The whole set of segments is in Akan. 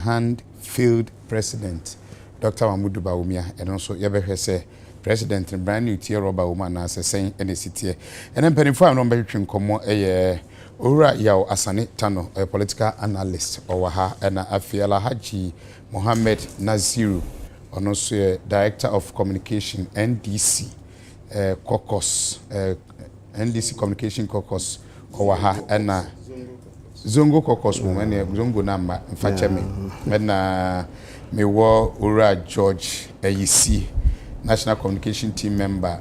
hand-filled president, Dr. Mahmoud Bawumia, and also Yabeh say President and brand new tier Roba Woman as a saying in the city. And then penny for a number between Como a Ura Yao Asane Tano, a political analyst, or Waha, and Afiala Haji Mohammed Naziru, and also Director of Communication, NDC Caucus, NDC Communication Caucus, or Waha, and Zongo Caucus woman, Zongo Nama, Fachemi, and me wo Ura George AEC, National Communication Team Member,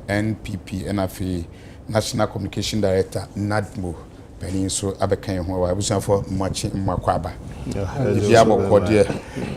NPP, NFA, National Communication Director, NADMO, Peninso, Abekan, who I was for much in Makwaba. Diabo Cordia.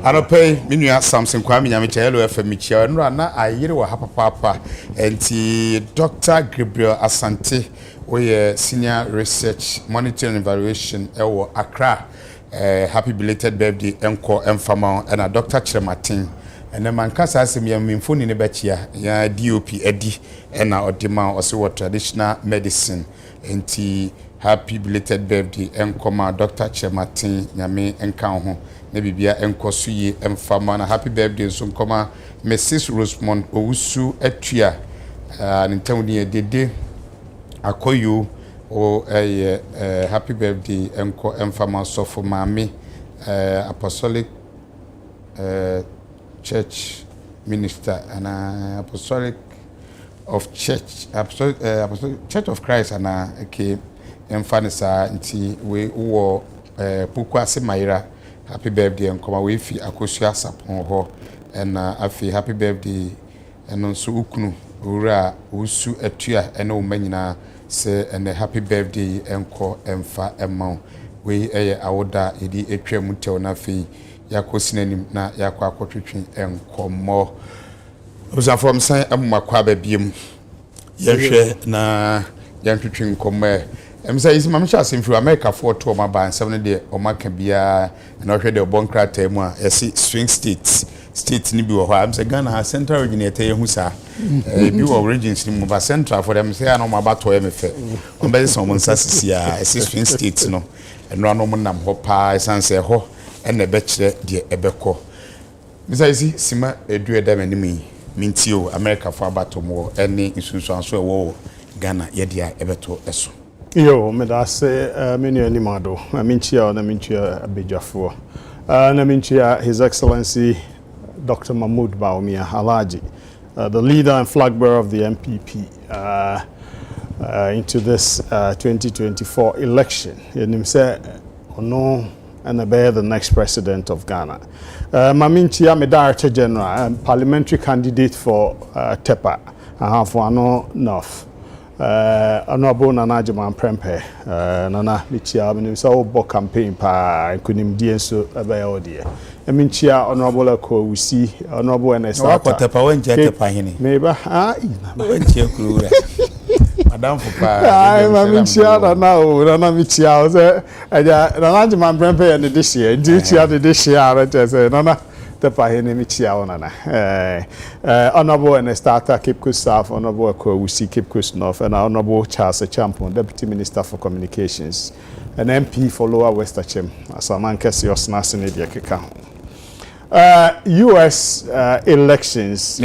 I don't pay Minia Samson Kwame Yamichelo for Michel, and Rana, I hear what happened, Papa, and Dr. Gabriel Asante, we Senior Research Monitoring Evaluation, Accra. Happy belated birthday, Encore Enfamon, and a Dr. Chematin. And then man kasa asem ya mfoni ne bechia ya DOP Eddie and our demand also what traditional medicine. Enti happy belated birthday Enkoma Dr. Chematin nyame enka ho na bibia enkoso yi emfama na happy birthday so nkoma Mrs. Rosemond Owusu atua ntamudi dede akoyu o happy birthday enko emfama so for mami apostolic church minister and apostolic of church apostolic church of Christ and okay emphasize nti we wo puku ase mayira happy birthday nkoma we fi akosua sapon ho and afi happy birthday and so ukunu ura usu atua and o manyina say and happy birthday enko emfa emma we awoda edi etwa mutew na fi yakosinanim na yakwa akotwetwe enkomo ozafo msan amakwa babiem yehwe na yantwetwe enkomo emsa isi mamsha asemfiri America for to ma ban 7 de o maka bia na hwe de obonkrata mu a yesi swing states ni bi wo ha amsa Ghana ha central region ete yehu sa bi wo regions ni mu ba central for them say na ma bato e mefe on be so mo nsasisi a yesi swing states no eno ano mo nam ho pa esanse ho ene be kire de ebeko misa isi sima edu edam anim mintio America for bato mo ene isunsu anso e wo Ghana ye dia ebeto eso. Yo, me da se menu animado. Minchia na minchia abejafo. Na minchia His Excellency Dr. Mahmoud Bawumia Alaji, the leader and flag bearer of the MPP into this 2024 election. Yenim say ono and be the next president of Ghana. Maminchia me Director General, parliamentary candidate for Tepa, for ano North. Honorable Nana Jaman Prempe, Nana Michia, so bo campaign pa kunim dienso abayo die. Minchia Honorable ko we see Honorable and Tepa wen Tepa hini. Meba wenche kura. Madam Fupa. Ai Minchia Nana Michia say Nana Jaman Prempe and this year, Michia this year say Nana Tepa hini Michia onana. Honorable and starter Cape Coast South, Honorable ko we see Cape Coast North, and Honorable Charles Champion, Deputy Minister for Communications, an MP for Lower West Achem, as a man kesi osna in US elections,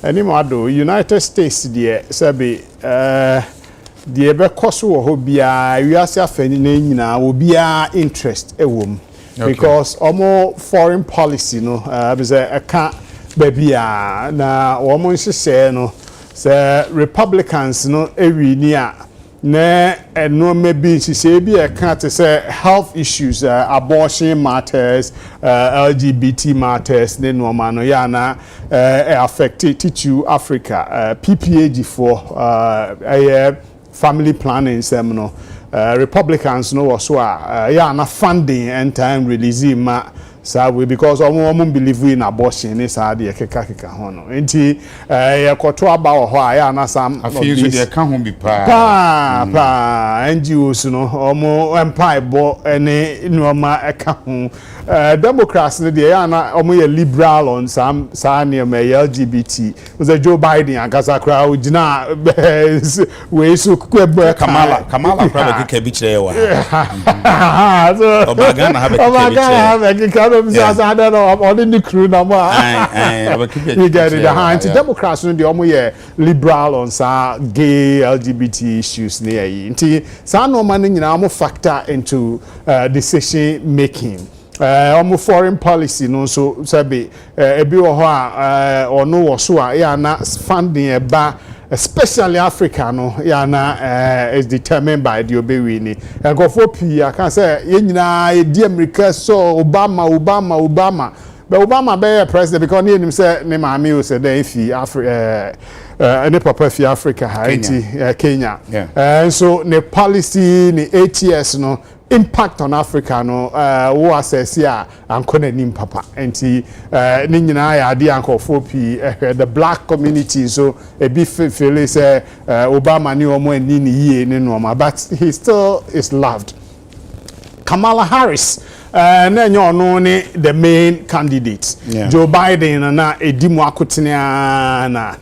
anymore United States the sabi the ebe koso wo bia wiase afani na nyina wo bia interest ewom because omo foreign policy no be say aka babia na wo mo nhye no say Republicans no ewi ni a na eno maybe say bi aka to say health issues, abortion matters, LGBT matters ne no ma no ya na affect Titu Africa, PPAG for family planning seminar. Republicans no so ya na funding and time release ma saa we because omo believe in abortion ni saa de keka ho no enti yakoto aba wo ho a ya na sam afi so de ka ho bi pa NGOs no omo empire bo ene Nsroma eka ho Democrats ne de ya na omo ye liberal on some ne LGBT was a Joe Biden akasa kra ogina we so kwebe Kamala kra be bi kire wa so Obagana have I don't know on the crew number you get it the Democrats no de omo ye liberal on sa gay LGBT issues near nti sa no man nyina omo factor into decision making omo foreign policy no so sabi ebi wo ho a ono wo so a ya na funding eba especially Africa no ya na is determined by the obewi ni go for p I can say ye nyina e di America so Obama but Obama be president because ni him say ne maami o say dey fi Africa any papa fi Africa Haiti Kenya and so the policy ni 8 years no impact on Africa no wo assess ya ankona nim papa enti ni nyina ya ade ankofo pi the black community so e bi feel say Obama ni omo ani ni yie ni no but he still is loved. Kamala Harris na nyo no ni the main candidate Joe Biden na edimu akotene na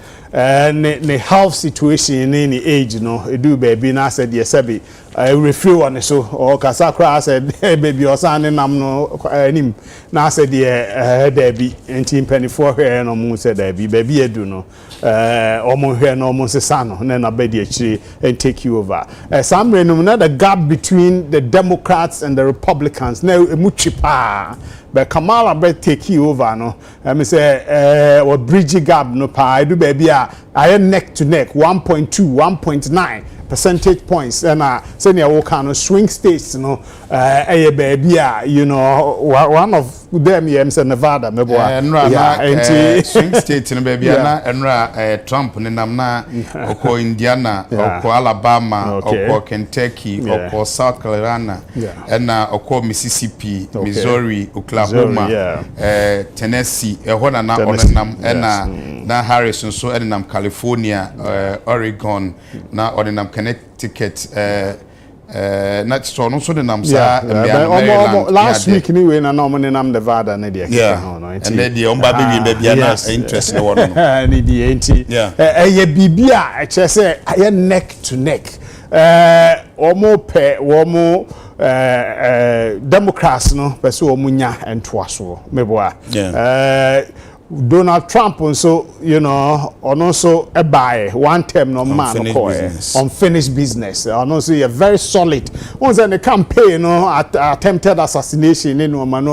ne health situation in the age no edu baby na said yes sabi refill on so or kasakra said baby or san nam no nim na said there be enti penny for here no mu said there be baby edu no omo here no omo sesa no na bedi akiri and take you over some renum na the gap between the Democrats and the Republicans now emu chipa but Kamala be take you over no me say or bridge gap no pa do baby I neck to neck 1.2 1.9 percentage points and senior wo kind of swing states no baby you know one of them say Nevada me boy swing states no baby na enra Trump ne nam na oko Indiana oko Alabama oko Kentucky oko South Carolina and oko Mississippi Missouri Oklahoma Tennessee ho na onenam na Harris so enam California Oregon na onenam Connecticut not so no so the nam sa last week anyway na no nam Nevada na dey and then the on baby na interest no one ni dey enti ye bibia e che say aye neck to neck omo pe womo Democrats no pe so omo nya entoaso meboa Donald Trump also, you know, and also a buy one term no man unfinished business. And also a very solid. Once in the campaign, you know, attempted assassination, you know, man,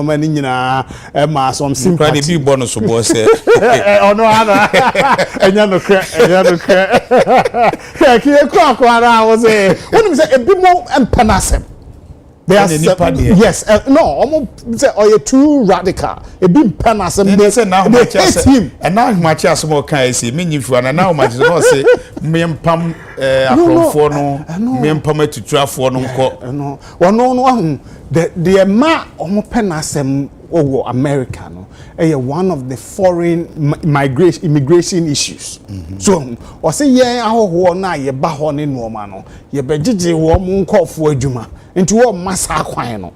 some sympathy. Pretty big bonus for boss. Oh no, and you know, was a bit more empanasem. Yes, no, almost say oh, you're too radical. It been penasem. They say now much him, and now much as more can say. Mean if you and now much not say me pam for no me pam to try for no no. Well, no, the ma almost penasem over America no. One of the foreign immigration issues. So, or say yeah, our na ye ba ho ne no ma no. Ye begije wo mu nkofo adwuma. Into what massa no.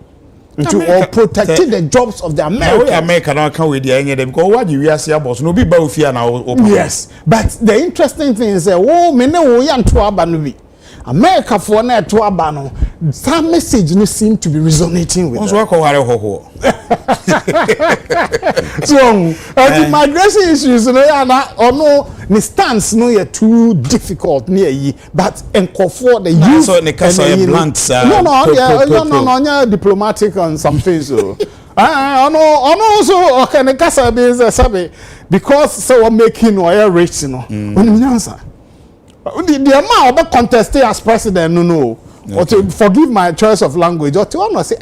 Into all protecting the jobs of the Americans. America now can with the end because what you are saying boss no be ba ofia na. Yes, but the interesting thing is oh me ne wo ya nto aba no bi. America for na to aba no some message no seem to be resonating with. So ko ware ho. So the migration issues no ya na ono the stance no you too difficult near ye but enkofo the youth so ne kasa blunt no diplomatic on some things so ono so okay ne kasa be sabe because so we making oil rich no when you answer the amount of contested as president no or to forgive my choice of language or to want to say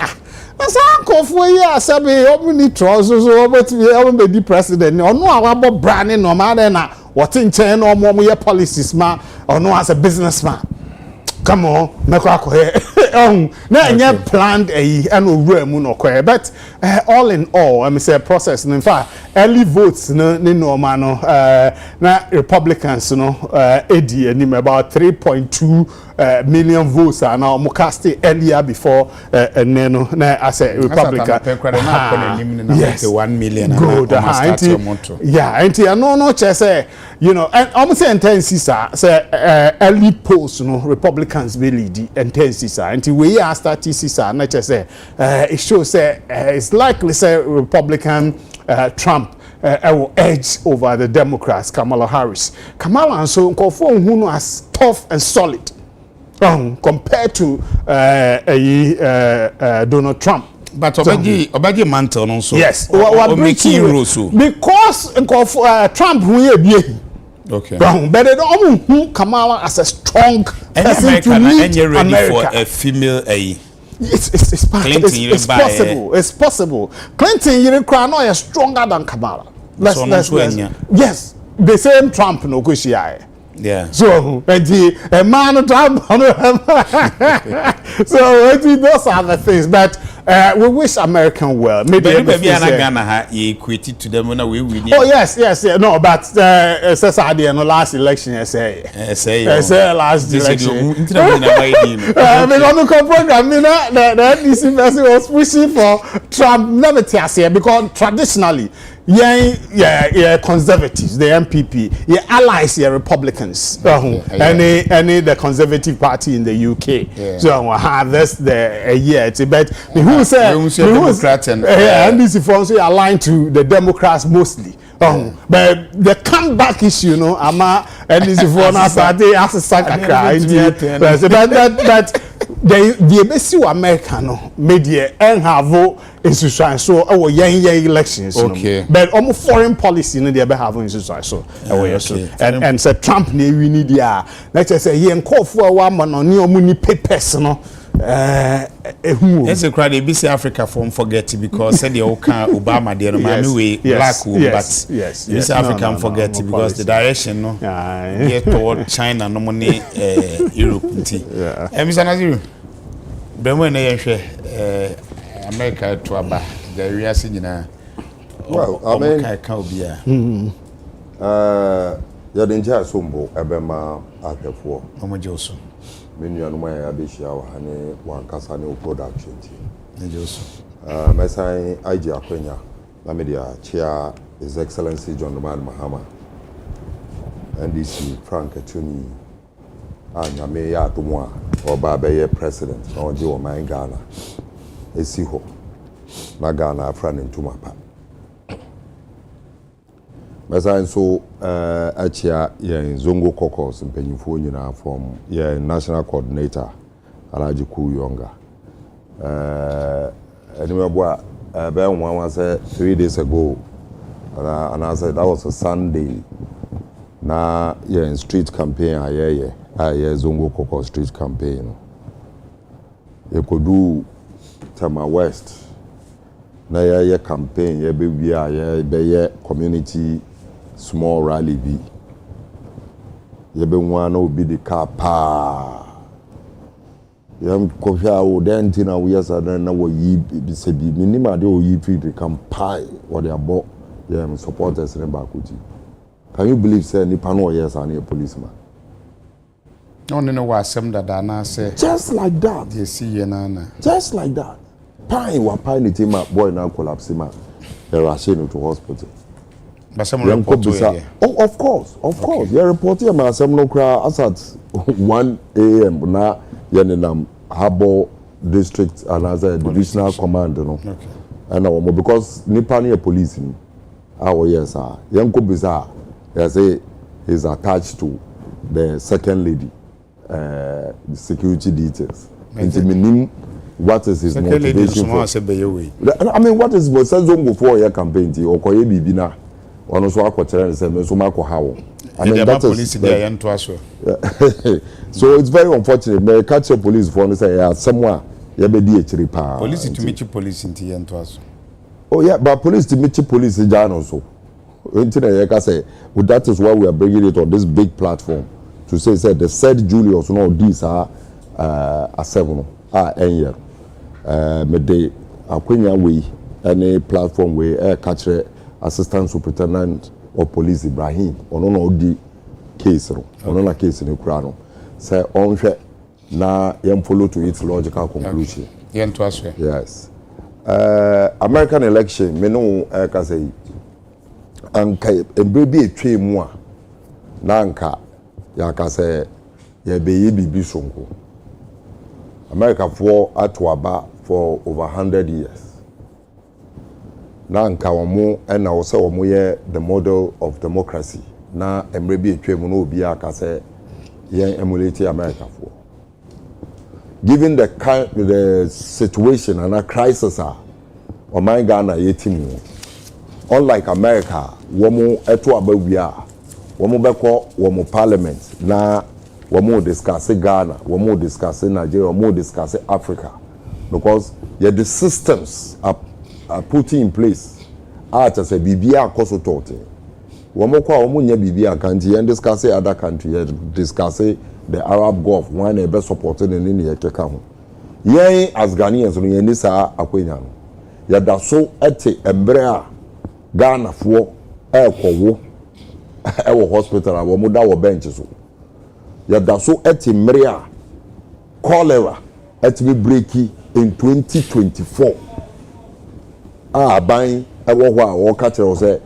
that's uncle for you sabe open trousers so but we be president or no our brand no matter na what in chain or more policies ma or no as a businessman come on make na nya planned and owura mu no kwe but all in all I say process in fact early votes no Nsroma no na Republicans no edi anim about 3.2 million votes are now cast earlier before no na as a Republican yes 1 million good yeah and no say you know and almost intense say early polls no Republicans be lead intense and we are starting na say it shows say it's likely say Republican Trump will edge over the Democrats Kamala Harris. Kamala and so who know as tough and solid compared to Donald Trump. But Obagi mantle also. Yes, because Trump who be okay. But they don't Kamala as a strong person to lead America. For a female It's possible. It's possible. Clinton, you know, is stronger than Kamala. Yes, the same Trump no kushia. Yeah. So, a man Trump. So, those are the things. But we wish American well. Maybe Ghana equated to them when we win. Oh yes. No, but says I did no last election. I say last election. Because the program, the NDC was pushing for Trump. Never say because traditionally. Yeah, conservatives, the MPP, allies, Republicans, any the Conservative Party in the UK. Yeah. So that's the but who said Democrats and NDC forms aligned to the Democrats mostly. But the comeback issue, you know, NDC forms as a sakakra. But the best American media and have institution so our young elections. Okay. But almost foreign policy no they be have institution so and say Trump we need ya let's just say yen call for one man on your money papers no it's a crowd ABC Africa for forget it because said the Obama there no way black woman but yes African forget it because the direction no get toward China no money Europe yeah Mr. Naziru Bemo na yehwe America to aba the area nyina well I mean ya denja sombo ebema akefo omojoso menu anu ya abeshia wa ne wankasa ne production ti nejoso mesan IG akwenya na media chair His Excellency John Mahama NDC Frank Atuni anyame ya atomwa oba be president na oje o man Ghana esi ho na Ghana afra ne ntuma pa mesan so achia ye zongo caucus mpanyimfo nyina from ye national coordinator Alhaji Kuyonga anyway boy be one say 3 days ago and I said that was a Sunday na ye street campaign ayeye zongo caucus street campaign ye kodu Tama West na ye campaign ye be bia ye be community small rally bi ye be nwa na obi the car pa yam kofia o denti na we yesa na wo yi bi se bi minima de o yi free the campaign what they about yeah supporters in Bakuti. Can you believe say ni pano yes and a policeman? No was some that na say just like that. They see you na. Just like that. Pine wa pine team boy now collapse ma. They rush him to hospital. But some report oh of course. Yeah report here ma some no cry as at 1 a.m. na yenenam Harbor district and as a divisional command no. Okay. And because nipa ni police ni. Oh yes sir. Yanko bisa they say he's attached to the second lady the security details. Into what is his motivation for? I mean what is what says zongo for your campaign ti okoye bibi na ono so akotere say me so mako hawo. I mean that is so it's very unfortunate me catch your police for say yeah someone you be di echiri pa. Police to meet police into yento aso. Oh yeah, but police to meet police jano so. That is why we are bringing it on this big platform to say the said Julius no these are 7 enye me de akwenya we any platform we catch assistant superintendent of police Ibrahim ono na odi case no ono na case ni kura no say onhwe na yem follow to its logical conclusion yen to aswe yes American election me no ka say anka embre bi etwe mu a na anka ya ka say ye be ye bibi sonko America for atwaba for over 100 years na nka womo na wo se womo ye the model of democracy na emre bi etwem no obi aka se ye emulate America for given the situation and a crisis o my Ghana yetimu unlike America womo eto abawia womo beko womo parliament na womo discuss Ghana womo discuss Nigeria womo discuss Africa because the systems are putting in place as a bibia koso tote womo kwa womo nya bibia kanti and discuss other country discuss the Arab Gulf one e be supported in the keka ho yen as Ghanaians no yen sa akwenya no ya da so ete embre a Ghana fo ekowo e wo hospital a womo da wo bench so ya da so ete mre a cholera ete breaki in 2024 aban ewo ho a wo ka kire say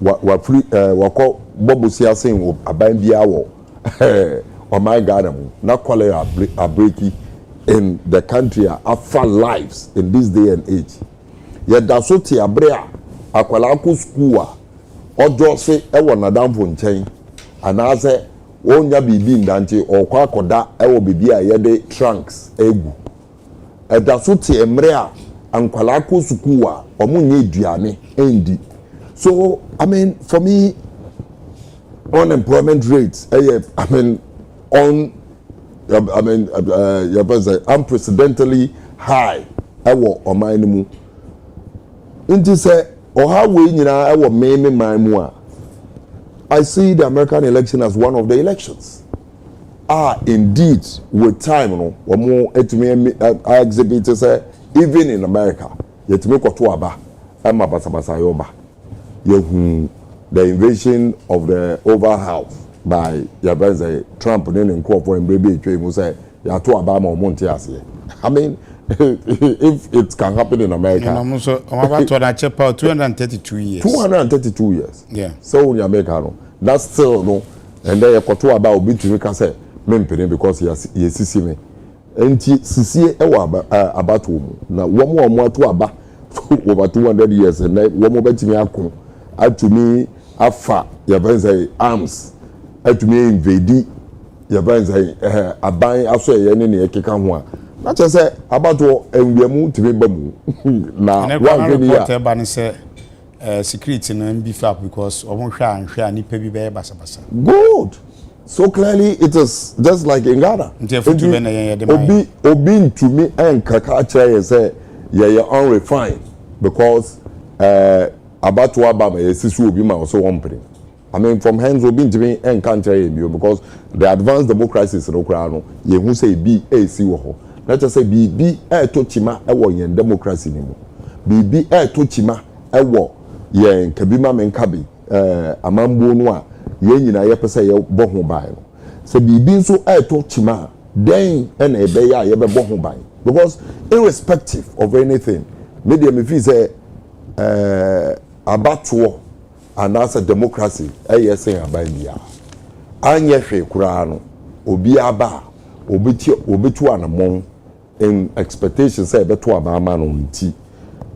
wa free wako bobusia sen aban bia wo oh my God na cholera breaking in the country after lives in this day and age ye da so ti abrea akwala ko school ojo se ewo nadamfo nchen anaze wonya bibi ndante okwa akoda ewo bibi a ye de trunks egu da so ti emre a ankwala ko school omunye duane endi so I mean for me unemployment rates unprecedentedly high ewo oman mu nti say oha we nyina ewo meme man mu a I see the American election as one of the elections indeed with time no omo etumi exhibit say even in America yetumi koto aba ama basabasa yoba yehu the invasion of the Oval House by Trump and Nkrofo for baby etwe say ya to aba ma omonte ase I mean if it can happen in America no so about to na chepa 232 years 232 years yeah so in America no that's still no and then you koto aba obi tumi ka say mempene because he sisi me enti sisi e wa abato mu na wo ato aba over 200 years and wo mo betimi akon atumi afa yabanzai arms atumi invade yabanzai aban aso ye ne ekeka ho a na che say abato enwiamu tumi bamu na wa gani ya ba ne say security no beef up because hwa anhwa nipa bi be basabasa good so clearly it is just like in Ghana obi ntumi enkaka kire say ye unrefined because about to Obama, yes, will be my also one penny. I mean, from hands will be to me and country because the advanced democracies in Ukraine, you who say B A C woho. Let us say B A Tochima, a war in democracy anymore. B A Tochima, a war, yen Kabima Menkabi, a Mambunwa, yen in a yapasa bohom by. So B so a Tochima, then and a beya yebe bohom by. Because irrespective of anything, medium if you say, abatuo and as a democracy saying abambia anye hwe kura no obi aba obitu anamon in expectation say beto abama no nti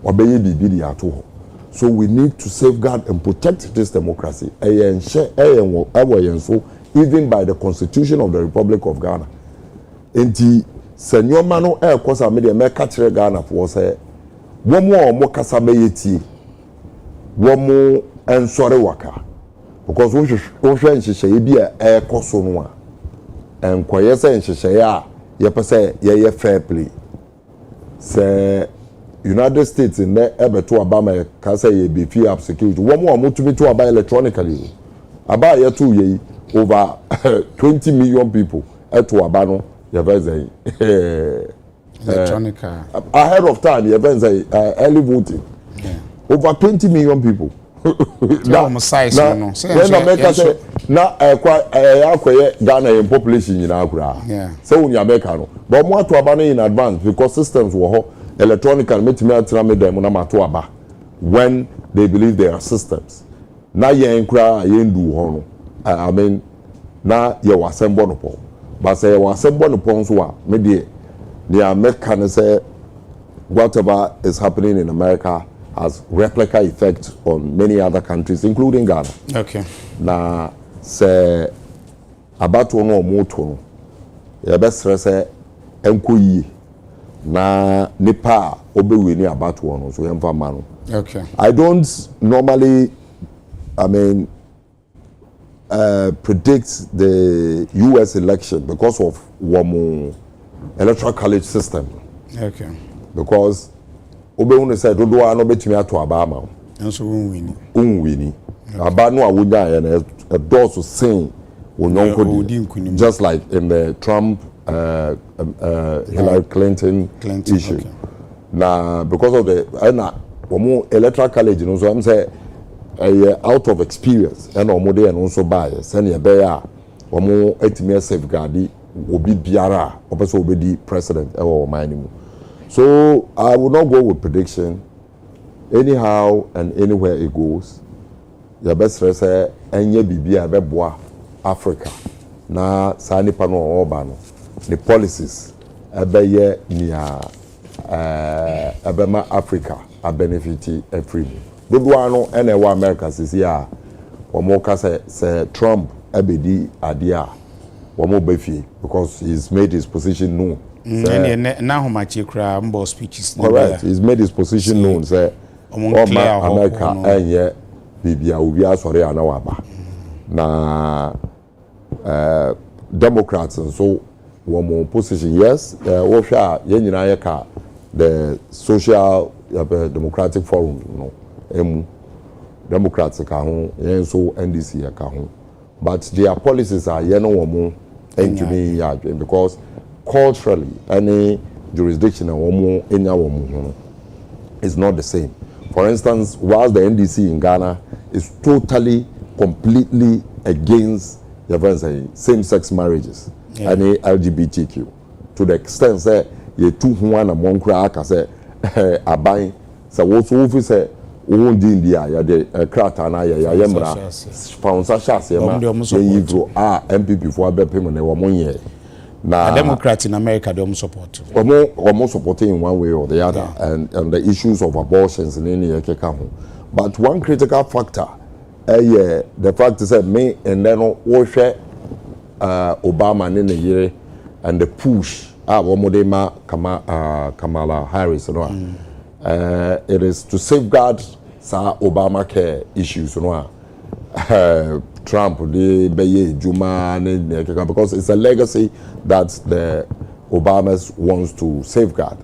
obeye bibiri ato ho so we need to safeguard and protect this democracy so even by the constitution of the Republic of Ghana enti senyoma no kosa media me ka kire Ghana for say womo kasa beyeti womo ensore waka because wo hwe nhyehyeye bi a ekoso no a enkoye se nhyehyeye a ye pese ye fair play se United States in the ebeto Obama ka say ye be free up security womo motumi to aba electronically aba ye to ye over 20 million people eto aba no ye be say electronic ahead of time the events early voting. Over 20 million people. Now size no. When America say na akwaye Ghana in population nyina akura. So when America no. But mo to aba in advance because systems wo ho electronic and metimi atena me dem na mato aba when they believe there are systems. Na yen kura yen du ho no. I mean na ye wasembo no po. But say wasembo no po so a me de the American say whatever is happening in America has replica effect on many other countries, including Ghana. Okay. Na se about one or more to ya best say enko yi na nipa obeweni about one so yemfa mano. Okay. I don't normally predict the US election because of one electoral college system. Okay. Because Obeunu said, "Do I know between me to Obama?" And so winning. Unwinning. About no awunya and a doors to sing just like in the Trump Hillary Clinton issue. Okay. Now because of the electoral college, you know, so I'm saying out of experience and omode and also bias and bear omo etime safeguard obi biara opeso obedi president or minimum. So I will not go with prediction. Anyhow and anywhere it goes, your best friend say enye bibia beboa Africa. Na sani pano obano. The policies ebeye nia ebema Africa a benefit every. Dodo ano ene wa America sisi ya omo ka say Trump ebedi adia omo befi because he's made his position known. Correct. He's made his position known. Say, America, and yet, Bibia will be sorry, I know about. Na Democrats and so one more position. Yes, the social democratic forum, Democrats so NDC but their policies are because culturally, any jurisdiction is not the same. For instance, whilst the NDC in Ghana is totally, completely against same-sex marriages, any LGBTQ, to the extent that you two one among crowd say abai so what so say won di India ya de krata na ya yemra found such as MPP for abepem na wo monye. Now, Democrats in America don't support. Almost supporting in one way or the other, and the issues of abortions in any but one critical factor, the fact is that me and then Obama in the year and the push Kamala Harris, it is to safeguard Obamacare issues, Trump, because it's a legacy that the Obamas wants to safeguard.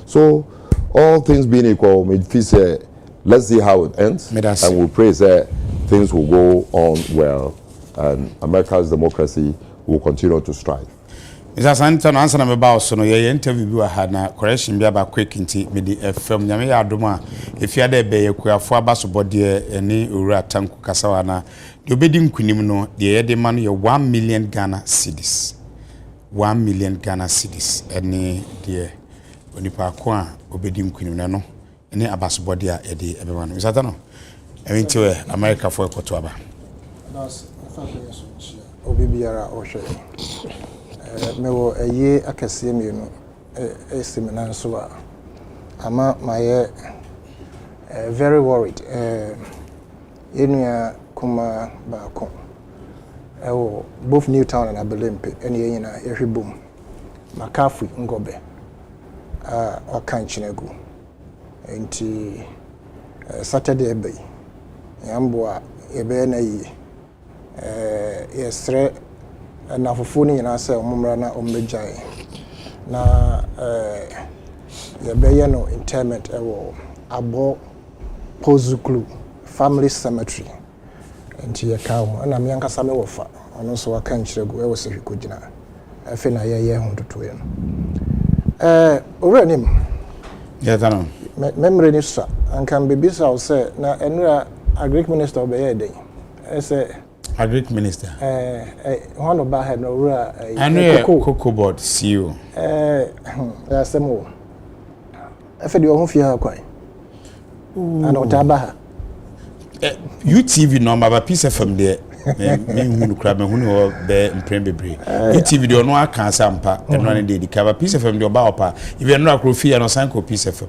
So, all things being equal, let's see how it ends, and we pray that things will go on well, and America's democracy will continue to strive. Mr. Santon, answer me about so no ye interview had na correction be about quick nti me di FM nyame ya adoma if ya de be yakuafo abasobode eni owura tanku kasawa na de obedi nkunim no de ye de man ye 1 million Ghana cedis 1 million Ghana cedis eni de onipa ko a obedi nkunim na no eni abasobode a ye de ebema no Mr. Tano enti we America for ekoto aba that's obibiara ohwe mewo eye akase mienu eseminar so ama my very worried enua kuma baako both Newtown and Abelempe ene yina ehwebom makafu ngobe okan chinegu enti Saturday ebe yamboa ebe na yi yesre na fofoni nyina se omumra na ombejai na ye beye no interment ewo abo pozuklu family cemetery enti ye kawo na me ankasa me wofa ono so aka nchiregu ewo se hwekogina afi na ye ho toto ye no owura nim yeah tano memory ni sa anka bebisa o say na enura agric minister obeye den say agric minister one of ba head no owura cocoa board CEO ya semo afi de ho fie ha kwan ana otaba ha UTV number ba piece from there me hunu kra me hunu be mprembebre UTV de ono aka sampa eno ne de ka ba piece from de oba opa if no akrofi no sanko piece from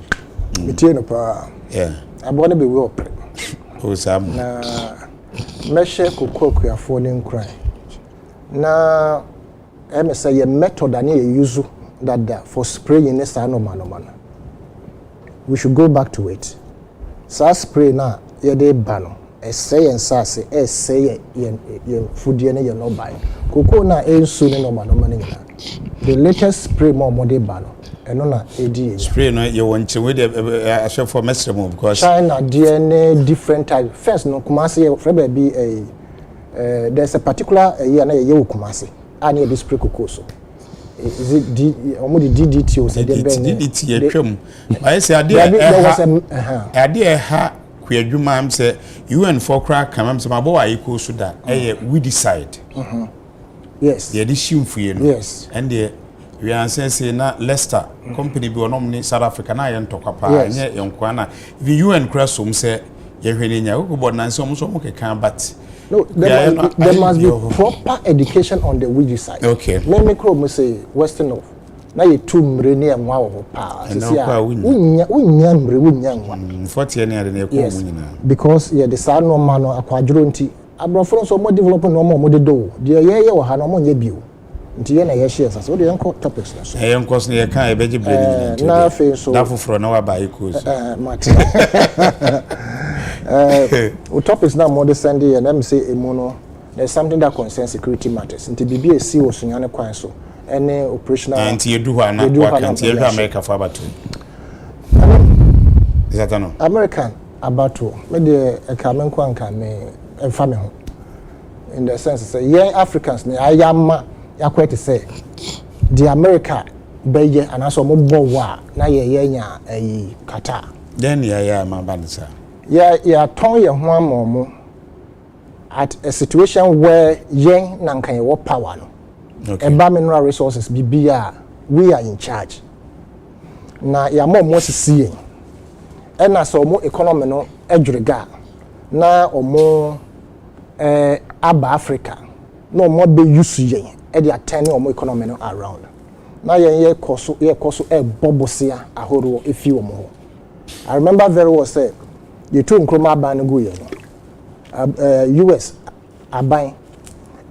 metie no pa yeah abone be we opre o sam na meshe kokokuafo ne nkran na say a method ani use that for spraying this anomaloma we should go back to it sa spray na ye dey bano say and sase say ye food ye ne ye no buy koko na ensu ne normal no the latest spray more dey bano eno na edi spray no ye wonche we dey ashare for mesremo because China DNA different type first no Kumasi ye freba bi there's a particular year na ye Kumasi and ye spray koko so is it DDT or say DDT ye twam I say ade ha kwadwuma am say UN for crack kam say mabo wa equal so that we decide yes the addition for you yes and the we answer say na Leicester company bi onom ni South Africa na ye ntokwa pa nye yonkwa na the UN cross so say ye hwene nya go board na so mo keka but no there must be proper education on the we side okay me chrome say western of na ye two mre ne enwa wo pa sisi a unya mre unya nwa 40 ne ade ne ko mu nyina because ye the sa no ma no akwadworo nti abrofo so mo develop no mo de do de ye wo ha no mo nya bio nti ye na ye share so de yanko topics na so ye yanko so ye kan e beji brain ni na fe so da foforo na wa ba equals mate o topics na mo de send ye na me say emu there's something that concerns security matters nti bibi esi wo so nyane kwan so any operational and you do na kwa kan you America for about is that no American about to me de kamen kwan kan me emfa me ho in the sense say yeah Africans ne ayama yakwete say the America beye anaso mo bowa na ye nya kata then yeah ma banisa yeah ton ye ho amomo at a situation where yen na kan ye power no okay. Mineral resources bibia we are in charge na ya mo sisi and na so mo economy no edwurega na omo aba Africa no mo be use yen e dey attend omo economy no around na yen ye koso bobosia ahoro efi omo I remember very well say you two Nsroma aban go yen US aban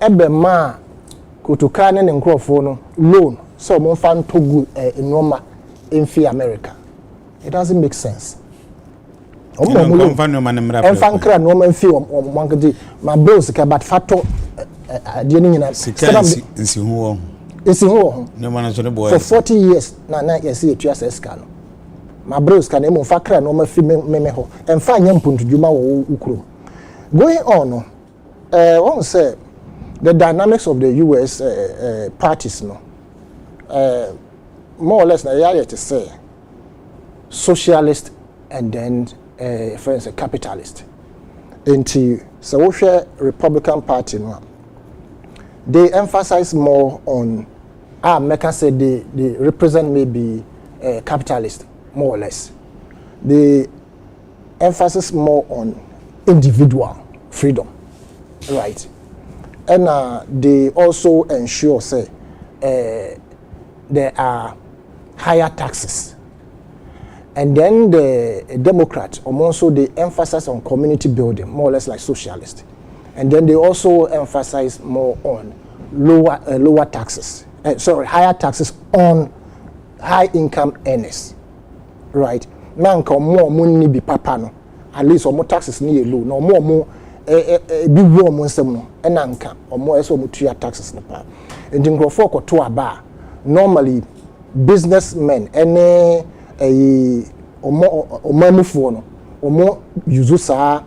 ebe ma kutuka ne nkrofo no loan so mo fa ntogu Nsroma in America it doesn't make sense omo mo fa nkra Nsroma in fi omo my bills ka but fato de ni nyina nsi ho Nsroma na so ne boy for 40 years na yes ye tua seska no my bills ka na mo fa kra Nsroma fi me ho emfa nya mpuntudwuma wo ukuro going on no one say the dynamics of the US parties no more or less na yare to say socialist and then for instance capitalist into so we share Republican Party no they emphasize more on America say they represent maybe capitalist more or less they emphasis more on individual freedom right and they also ensure say there are higher taxes and then the Democrat also they emphasize on community building more or less like socialist and then they also emphasize more on lower taxes higher taxes on high income earners right now more money be papa no at least more taxes ni low no more bi wo mo nsem no na nka omo eso mo tua taxes no pa enti nkrofo koto aba normally businessmen ene omo amufo no omo use sa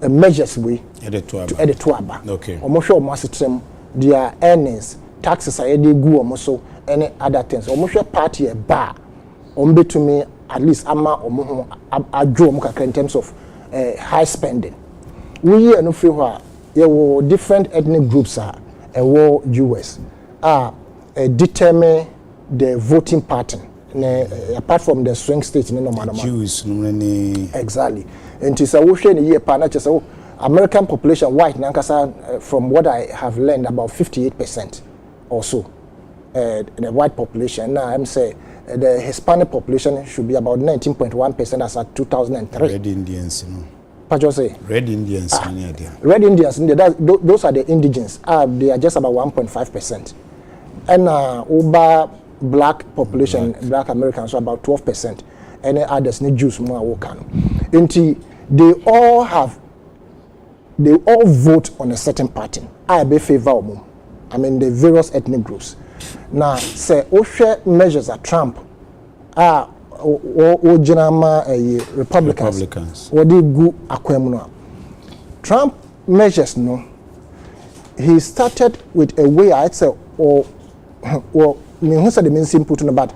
measures we edit to aba okay omo hwe omo asetrem their earnings taxes are dey gu omo so any other things omo hwe party e ba omo betumi at least ama omo ho adwo omo kakra in terms of high spending we here no free ho there were different ethnic groups war US determine the voting pattern apart from the swing states no matter Jews exactly and it's a wo in year pa na say American population white nankasa from what I have learned about 58% or so the white population now I'm say the Hispanic population should be about 19.1% as at 2003 Red Indians say Red Indians Red Indians those are the indigens they are just about 1.5% and over black population black Americans so about 12% and others need Jews more work until they all vote on a certain pattern I be favor I mean the various ethnic groups now say share measures at Trump o general Republicans what they go akwemu Trump measures no he started with a way I say or me who said the main simple to no but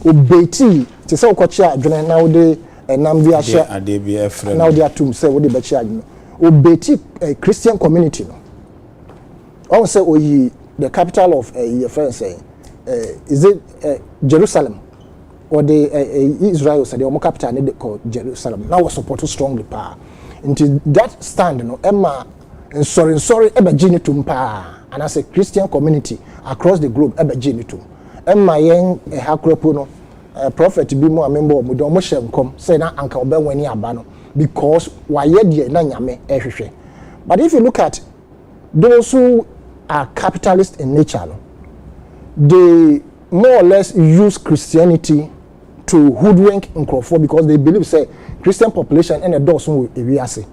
obeti to say okocha adwene now they nam dia share now they are to say what they be charge no obeti Christian community no I say the capital of your friend say is it Jerusalem or the Israel said the capital need called Jerusalem now was supported strongly pa into that stand no Emma and sorry ebe gini tum pa and as a Christian community across the globe ebe gini tum Emma yen hakropo no prophet bi mo amembo mo do mo hyenkom say na anka oba wani aba no because waye de na nyame ehwehwe but if you look at those who are capitalist in nature no, they more or less use Christianity to hoodwink Nkrofo because they believe say Christian population and the doors will ewiase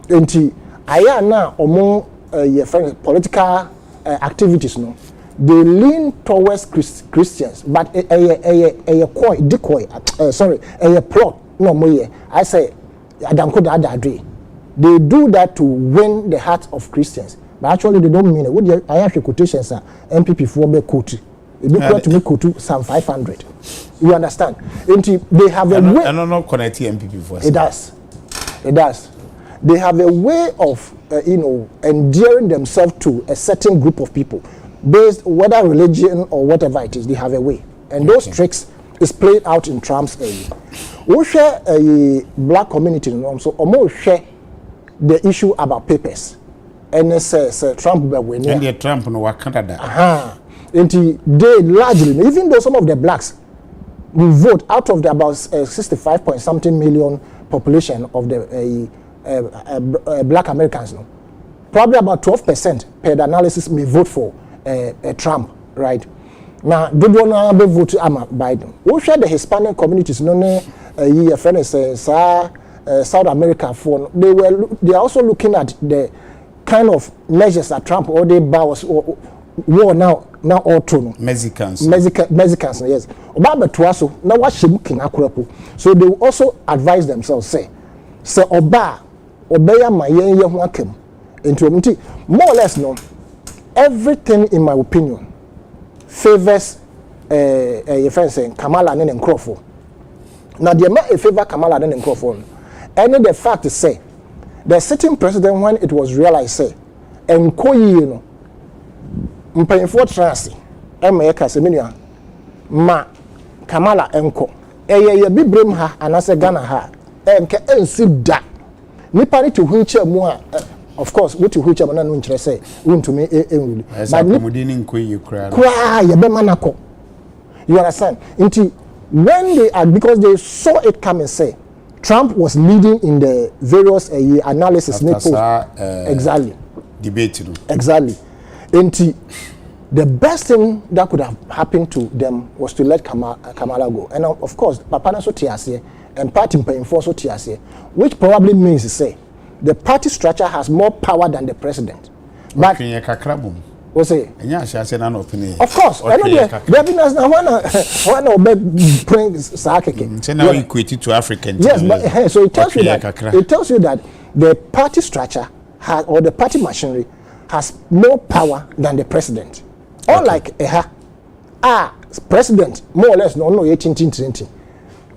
enti aya na omo your friend political activities no they lean towards Christians but a plot no more I say Adam could adre they do that to win the hearts of Christians but actually they don't mean it what I have quotations MPP for be quote it to me quote Psalm 500 you understand and they have a way I don't know connect MPP for it does they have a way of endearing themselves to a certain group of people based whether religion or whatever it is they have a way and those tricks is played out in Trump's area we share a black community so almost share the issue about papers and say Trump be winning and the Trump no Canada and they largely even though some of the blacks will vote out of the about 65 point something million population of the black Americans no probably about 12% per the analysis may vote for Trump right now do not be vote Biden we share the Hispanic communities no your friend is South America for they are also looking at the kind of measures that Trump or they was war now auto Mexicans yes Obama tuaso na wa shemu king akurapo so they will also advise themselves say obeya mayen ye ho akam into more or less no everything in my opinion favors your friend saying Kamala and Nkrofo now the a favor Kamala and Nkrofo and the fact is say the sitting president when it was realized say enkoyi no mpanyefo trance emeka se menua ma Kamala enko ye bibrem ha anase Ghana ha enke ensi da nipa ni to wheelchair mu of course what to wheelchair na no nkire say wontumi enwuli but komodini enkoyi kra ye be manako you understand until when they are because they saw it coming say Trump was leading in the various analysis exactly debate exactly until the best thing that could have happened to them was to let Kamala go and of course Papa na so tiase and party paying so tiase which probably means to say the party structure has more power than the president but what's it of course I know there be one obey bring sakeke now equate to African yes but so it tells you that the party structure has or the party machinery has more power than the president Unlike president, more or less, no 18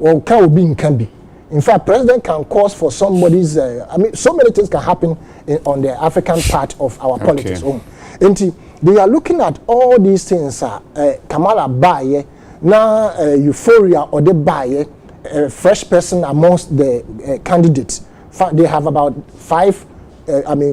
or can be. In fact, president can cause for somebody's. So many things can happen on the African part of our politics. And they are looking at all these things. Kamala Baye, now euphoria or the Baye, fresh person amongst the candidates. They have about 5.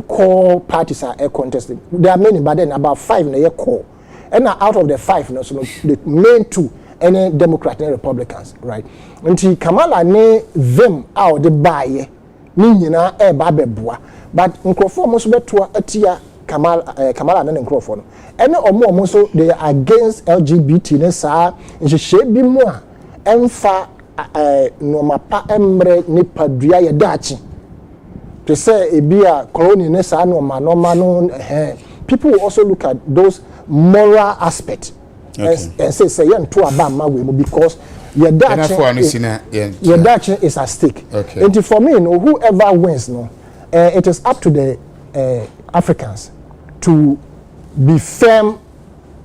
Core parties are contesting. There are many, but then about 5 in a core. And out of the 5, so the main 2, any Democrats and Republicans, right? Until Kamala ne them out the buy, Nina babebua, but Nkrofo must be to atia Kamala and Nkrofo. And or more so they are against LGBT, Nessa, and she should be more. Emfa no mapa emre ni padria dachi. To say a beer colony Nessa no man, people will also look at those moral aspects and say to Abama because your Dutch is at stake. And for me, whoever wins, it is up to the Africans to be firm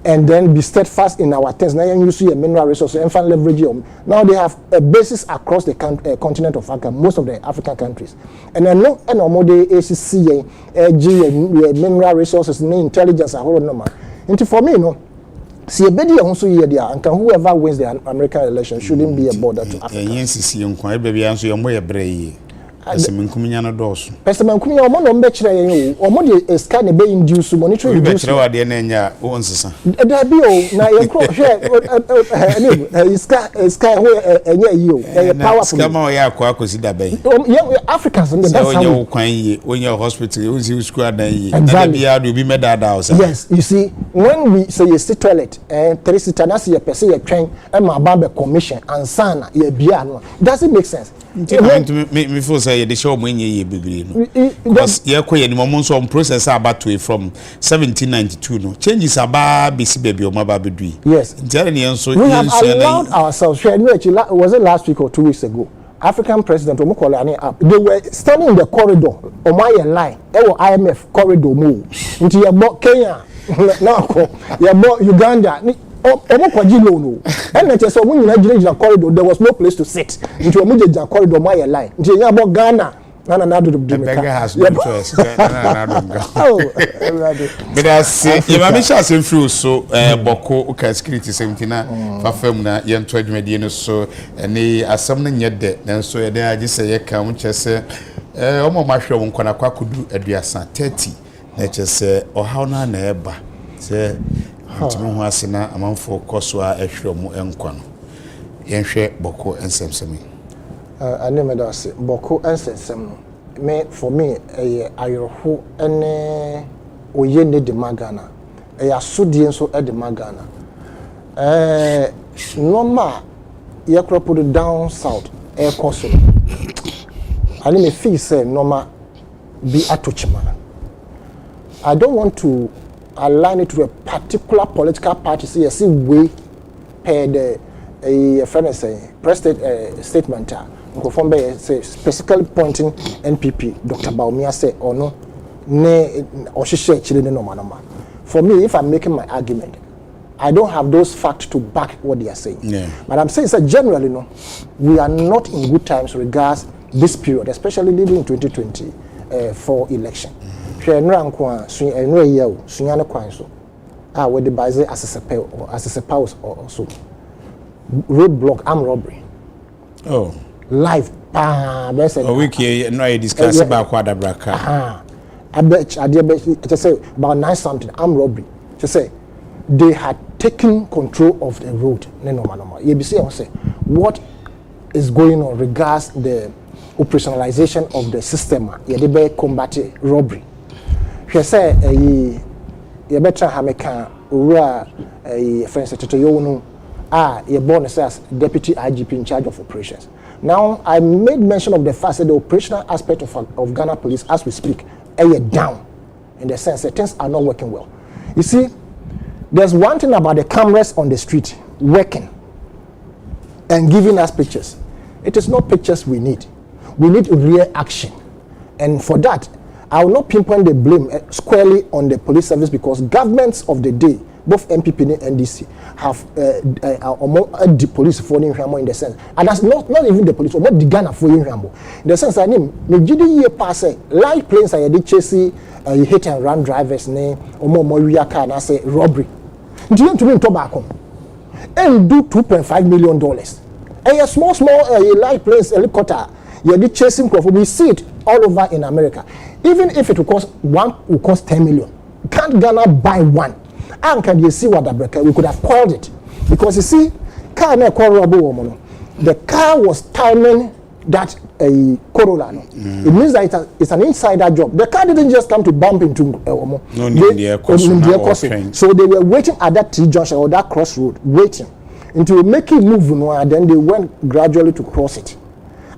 and then be steadfast in our things. Now you see a mineral resource and find leverage. Now they have a basis across the continent of Africa, most of the African countries. And then no more the ACC, mineral resources, intelligence, a whole number. And for me, see a better also here there, and whoever wins the American election shouldn't be a border to Africa. Yes, Person Kunya Mono Betray, or Modi is kind of being induced to monitor the Betray. There be no sky where a powerful Africans in the when your hospital, you squad, and be made out. Yes, you see, when we say you see toilet and Teresa Tanasi, a person, a train, and my barber commission, and sana, ye biano, doesn't make sense. Me for say the show when ye be because ye quay any moment on process about to from 1792 no changes about BC baby or my baby. Yes, so we have allowed ourselves. Was it last week or 2 weeks ago? African president Omokolani up. They were standing in the corridor on my line. They were IMF corridor move into your Kenya. Now your Uganda. No. And just so when you Nigeria corridor, there was no place to sit. Into a major corridor, my line. Into about Ghana. The beggar has no choice. But I say, you have been through so Boko, okay, security 79, Fafemna, young 20 median so, and they are something yet dead. Then so I just say, come, just say, Omo Marshall won't could do a dear 30. Let's just say, or how na neighbor. Say, Timo Hasina among for Koswa, Eshro Mu Enquan. Yenshare Boko and Samsami. I never does Boko and Samsam. For me, I who any Oyende de Magana. A Sudian so at the Magana. Norma, Yakra put it down south, air coastal. I need a fee say, Norma be a touchman. I don't want to align it to a particular political party. See, we pay the friend say, press statement. Say specifically pointing NPP, Dr. Baumia say or no, ne or she say children no manama. For me, if I'm making my argument, I don't have those facts to back what they are saying. Yeah. But I'm saying that generally, no, we are not in good times regards this period, especially leading in 2020 for election. Where the buys as a pause or so. Roadblock, armed robbery. Oh. Life, a week here, no, I discuss about Quadabraka. I bet I say about 9 something, armed robbery. To say they had taken control of the road. No. You see, I say what is going on regards the operationalization of the system. You be combat robbery. You say you better have a friend secretary. You you're born as deputy IGP in charge of operations. Now, I made mention of the fact that the operational aspect of Ghana police, as we speak, are down in the sense that things are not working well. You see, there's one thing about the cameras on the street working and giving us pictures. It is not pictures we need. We need real action. And for that, I will not pinpoint the blame squarely on the police service because governments of the day, both MPP and NDC have the police for in the sense, and that's not even the police, or not the Ghana for in the sense I mean, the GDE pass light planes are the chasing hit and run drivers name or more real car and I say robbery. Do you to mean tobacco? And do $2.5 million. And a small light planes helicopter, you're the chasing crop. We see it all over in America. Even if it will cost $10 million. Can't Ghana buy one? And can you see what the breaker? We could have called it. Because you see, the car was timing that a Corolla. It means that it's an insider job. The car didn't just come to bump into so they were waiting at that T-junction or that crossroad, waiting until making move, and then they went gradually to cross it.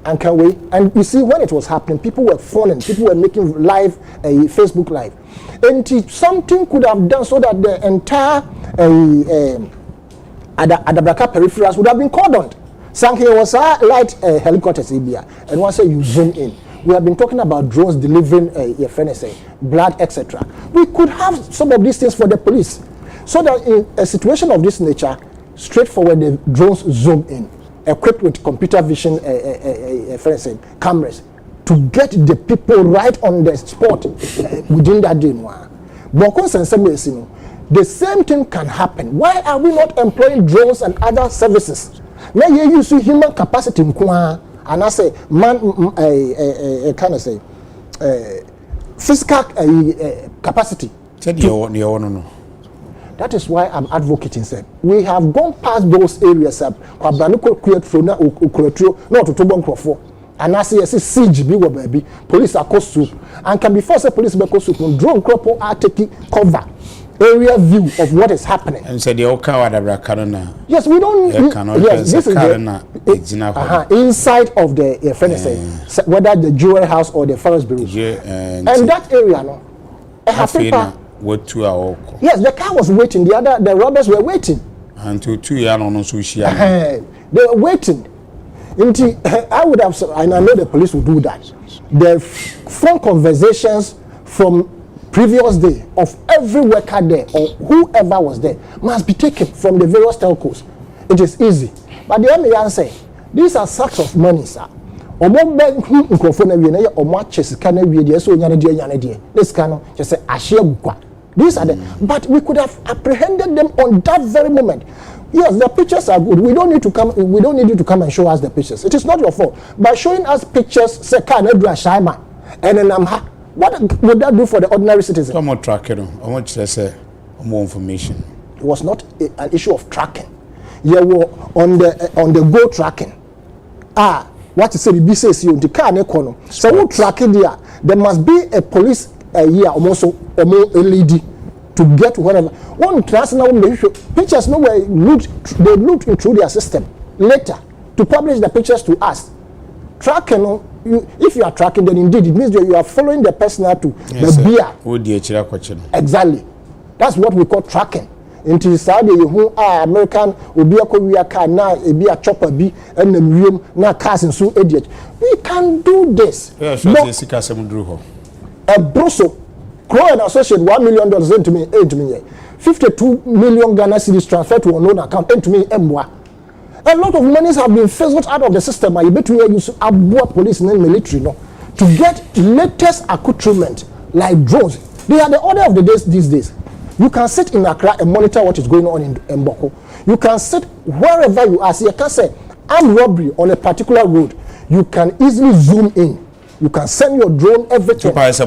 And can we? And you see, when it was happening, people were phoning, people were making live Facebook live, and something could have done so that the entire Adabraka peripherals would have been cordoned. Sanke was light helicopters here, and once you zoom in, we have been talking about drones delivering blood, etc. We could have some of these things for the police, so that in a situation of this nature, straightforward the drones zoom in, equipped with computer vision cameras, to get the people right on the spot within that day. The same thing can happen. Why are we not employing drones and other services? Now you use human capacity, and I say physical capacity. That is why I'm advocating. Said we have gone past those areas. And I say siege be baby. Police are cost soup, and can be forced police be cost soup. Drone crop are taking cover. Area view of what is happening. And said the yes, we don't. Yes, this is the inside of the whether the jewelry house or the forest bureau. And that area, no, what 2 hours? Yes, the car was waiting. The robbers were waiting until 2 years on They were waiting. I would have, and I know the police will do that. The phone conversations from previous day of every worker there or whoever was there must be taken from the various telcos. It is easy. But the only answer, these are sacks of money, sir. This these are the, but we could have apprehended them on that very moment. Yes, the pictures are good. We don't need you to come and show us the pictures. It is not your fault. By showing us pictures, say and then what would that do for the ordinary citizen? Some more tracking. I want to say more information. It was not an issue of tracking. You were on the go tracking. What you say? The BCS you the car nekono. So who tracking there must be a police here almost a lady to get whatever. One transnational pictures nowhere they looked through their system later to publish the pictures to us. Tracking. If you are tracking, then indeed it means that you are following the person to the beer. Exactly. That's what we call tracking. Until Saudi, American will be a car now, be a chopper be and the room now cars and so idiot. We can do this. A Brussels Crow and Associate $1 million into me, 52 million Ghana cedis transferred to a known account into me, Mwa. A lot of monies have been phased out of the system. I bet we use police and military to get latest accoutrement like drones. They are the order of the days these days. You can sit in Accra and monitor what is going on in Mboko. You can sit wherever you are. So you can say armed robbery on a particular road. You can easily zoom in. You can send your drone everything. It's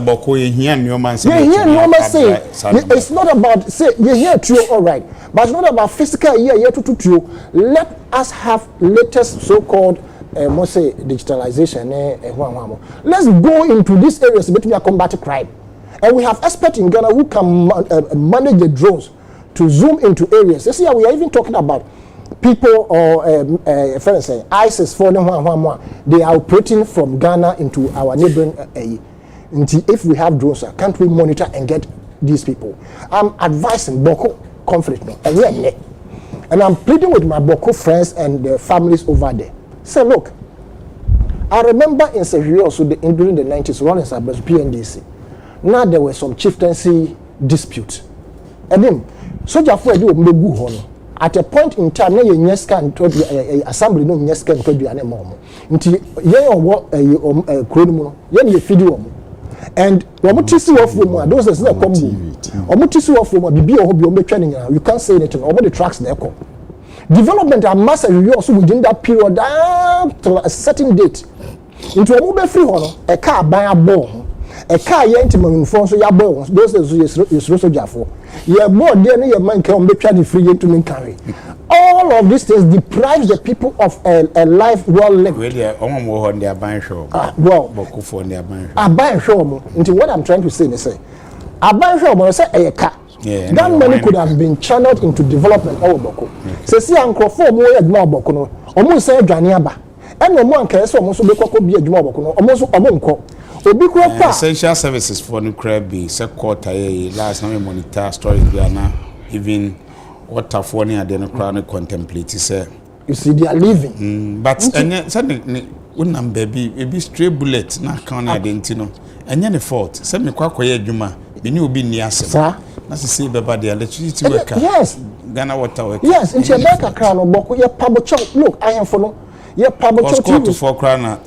not about say you hear trio all right, but it's not about physical to trio. Let us have latest so-called digitalization. Let's go into these areas to combat crime, and we have experts in Ghana who can manage the drones to zoom into areas. You see, we are even talking about people or ISIS for them. They are operating from Ghana into our neighboring. If we have drones, can't we monitor and get these people? I'm advising Boko conflict, and I'm pleading with my Boko friends and their families over there. Say, look, I remember in Serio during the 90s, running PNDC. Now there were some chieftaincy disputes, and then soldier for do megu ho no at a point in time na ye nyeska nto assembly no nyeska nto duane ma omo nti ye owo kuro mu no ye ne fidi omo and omo tisi wofo mu those is na combo omo tisi wofo mu bibi oho bi omo betwa ne nyina you can't say anything omo the tracks na ekọ development are massive also within that period till a certain date into omo be free ho no e ka aban abo e ka ye ntimanfo so ya bo those is soldier for ye more there no ye man ka omo betwa ne free into me carry all of these things deprives the people of a life well lived. Really, omo ho ndi aban show. Well, bokufo ndi aban show. Aban show mo. Into what I'm trying to say is say aban show mo say e ka. That money could have been channeled into development of Boko. Say see ankrofo mo ye adwuma Boko no. Omo say adwane aba. E no mo anka say omo so be kokko bi adwuma Boko no. Omo so omo nko. Obi kura pa essential services for no crab be say quarter last time monitor storage bi na even water for near the crown contemplate say you see they are living but anya say ne unam baby e be stray bullet na kan na identity no anya ne fault say me kwa koye adwuma be ni obi ni asem na say beba the electricity worker yes Ghana water worker yes in Chebeka crown Boko ye pabo chok look I am for no ye pabo chok court for crown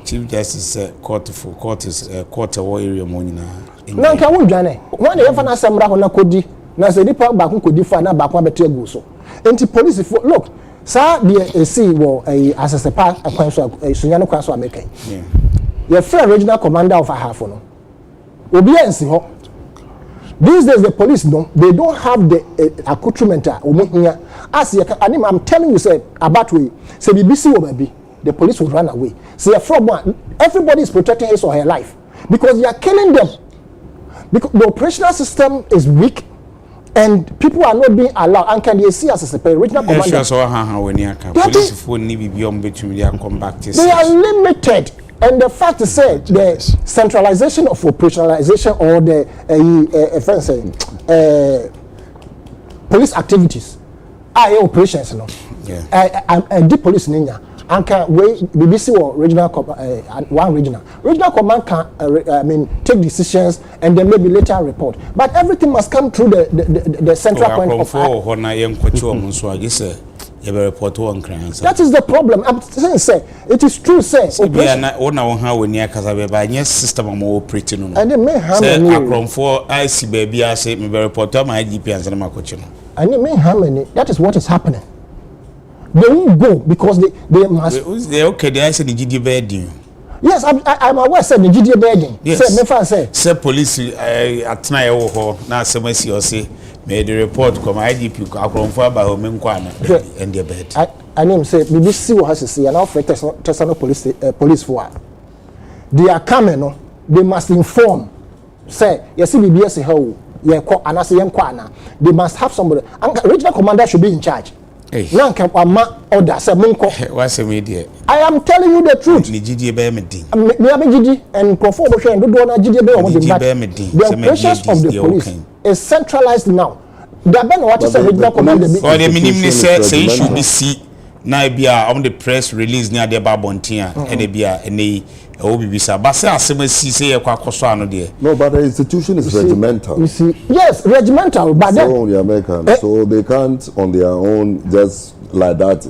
chief justice court is court area mo nyina na nka wo dwane wan ye fa na asem ra ho na kodi na say nipa ba kun kodi fa na ba kun abeto egu so enti police for look sir the see wo asese pa akwan so sunya no kwan so american your friend regional commander of half no obi ensi ho these days the police no they don't have the accoutrement omuhia as I'm telling you say about we say BBC wo baby the police will run away say from one everybody is protecting his or her life because you are killing them because the operational system is weak and people are not being allowed and can they see as a regional commander police for ni bibiom betumi dia come back to they are limited and the fact is say the centralization of operationalization or the police activities are operations no the police ninya and can we BBC or regional one regional command can take decisions and then maybe later report but everything must come through the central point of that is the problem. I'm saying say it is true say system am operating and they may harm that is what is happening. They won't go because they must. They okay. They say the GD bedding. Yes, I'm aware. Say the GD bedding. Yes. Say police at night ho na semesi or say may the report come IGP akron for about home nkwana and their bed. I name say BBC what has to say and now for Tesano police for. They are coming no. They must inform. Say yes, BBC how ye call and say nkwana. They must have somebody. Regional commander should be in charge. Hey. Order say munko. What's a media? I am telling you the truth. Ni GD be medin. Me have GD and perform do na GD be o the operations of the police is centralized now. There been what is a regional commander or the minimum say you should be see na bia on the press release near the babontia and e bia and obibisa but say asemasi say e kwa koso ano de. No, but the institution is regimental. You see, yes, regimental, but then so the Americans, so they can't on their own just like that.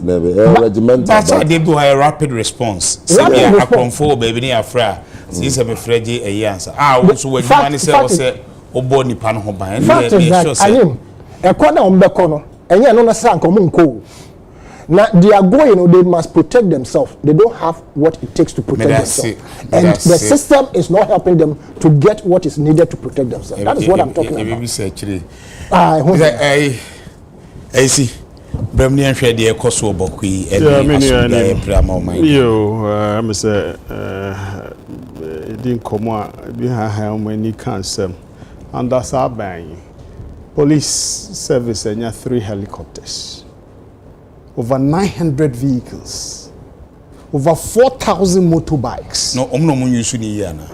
Regimental. That's why they do a rapid response. Say we are for baby ni afra. See say me freje e answer. Also when you say obo nipa no ho ban. Fact is that I mean, e kwa na ombeko no, enye no na sa nko mo nko. Now they are going, they must protect themselves. They don't have what it takes to protect themselves. And the system is not helping them to get what is needed to protect themselves. That is what I'm talking about. I see. Bremnian share the coso bokui I'm say didn't come we have many cancer and that's our buying police service and 3 helicopters. Over 900 vehicles, over 4,000 motorbikes. No, no mun use ni yana.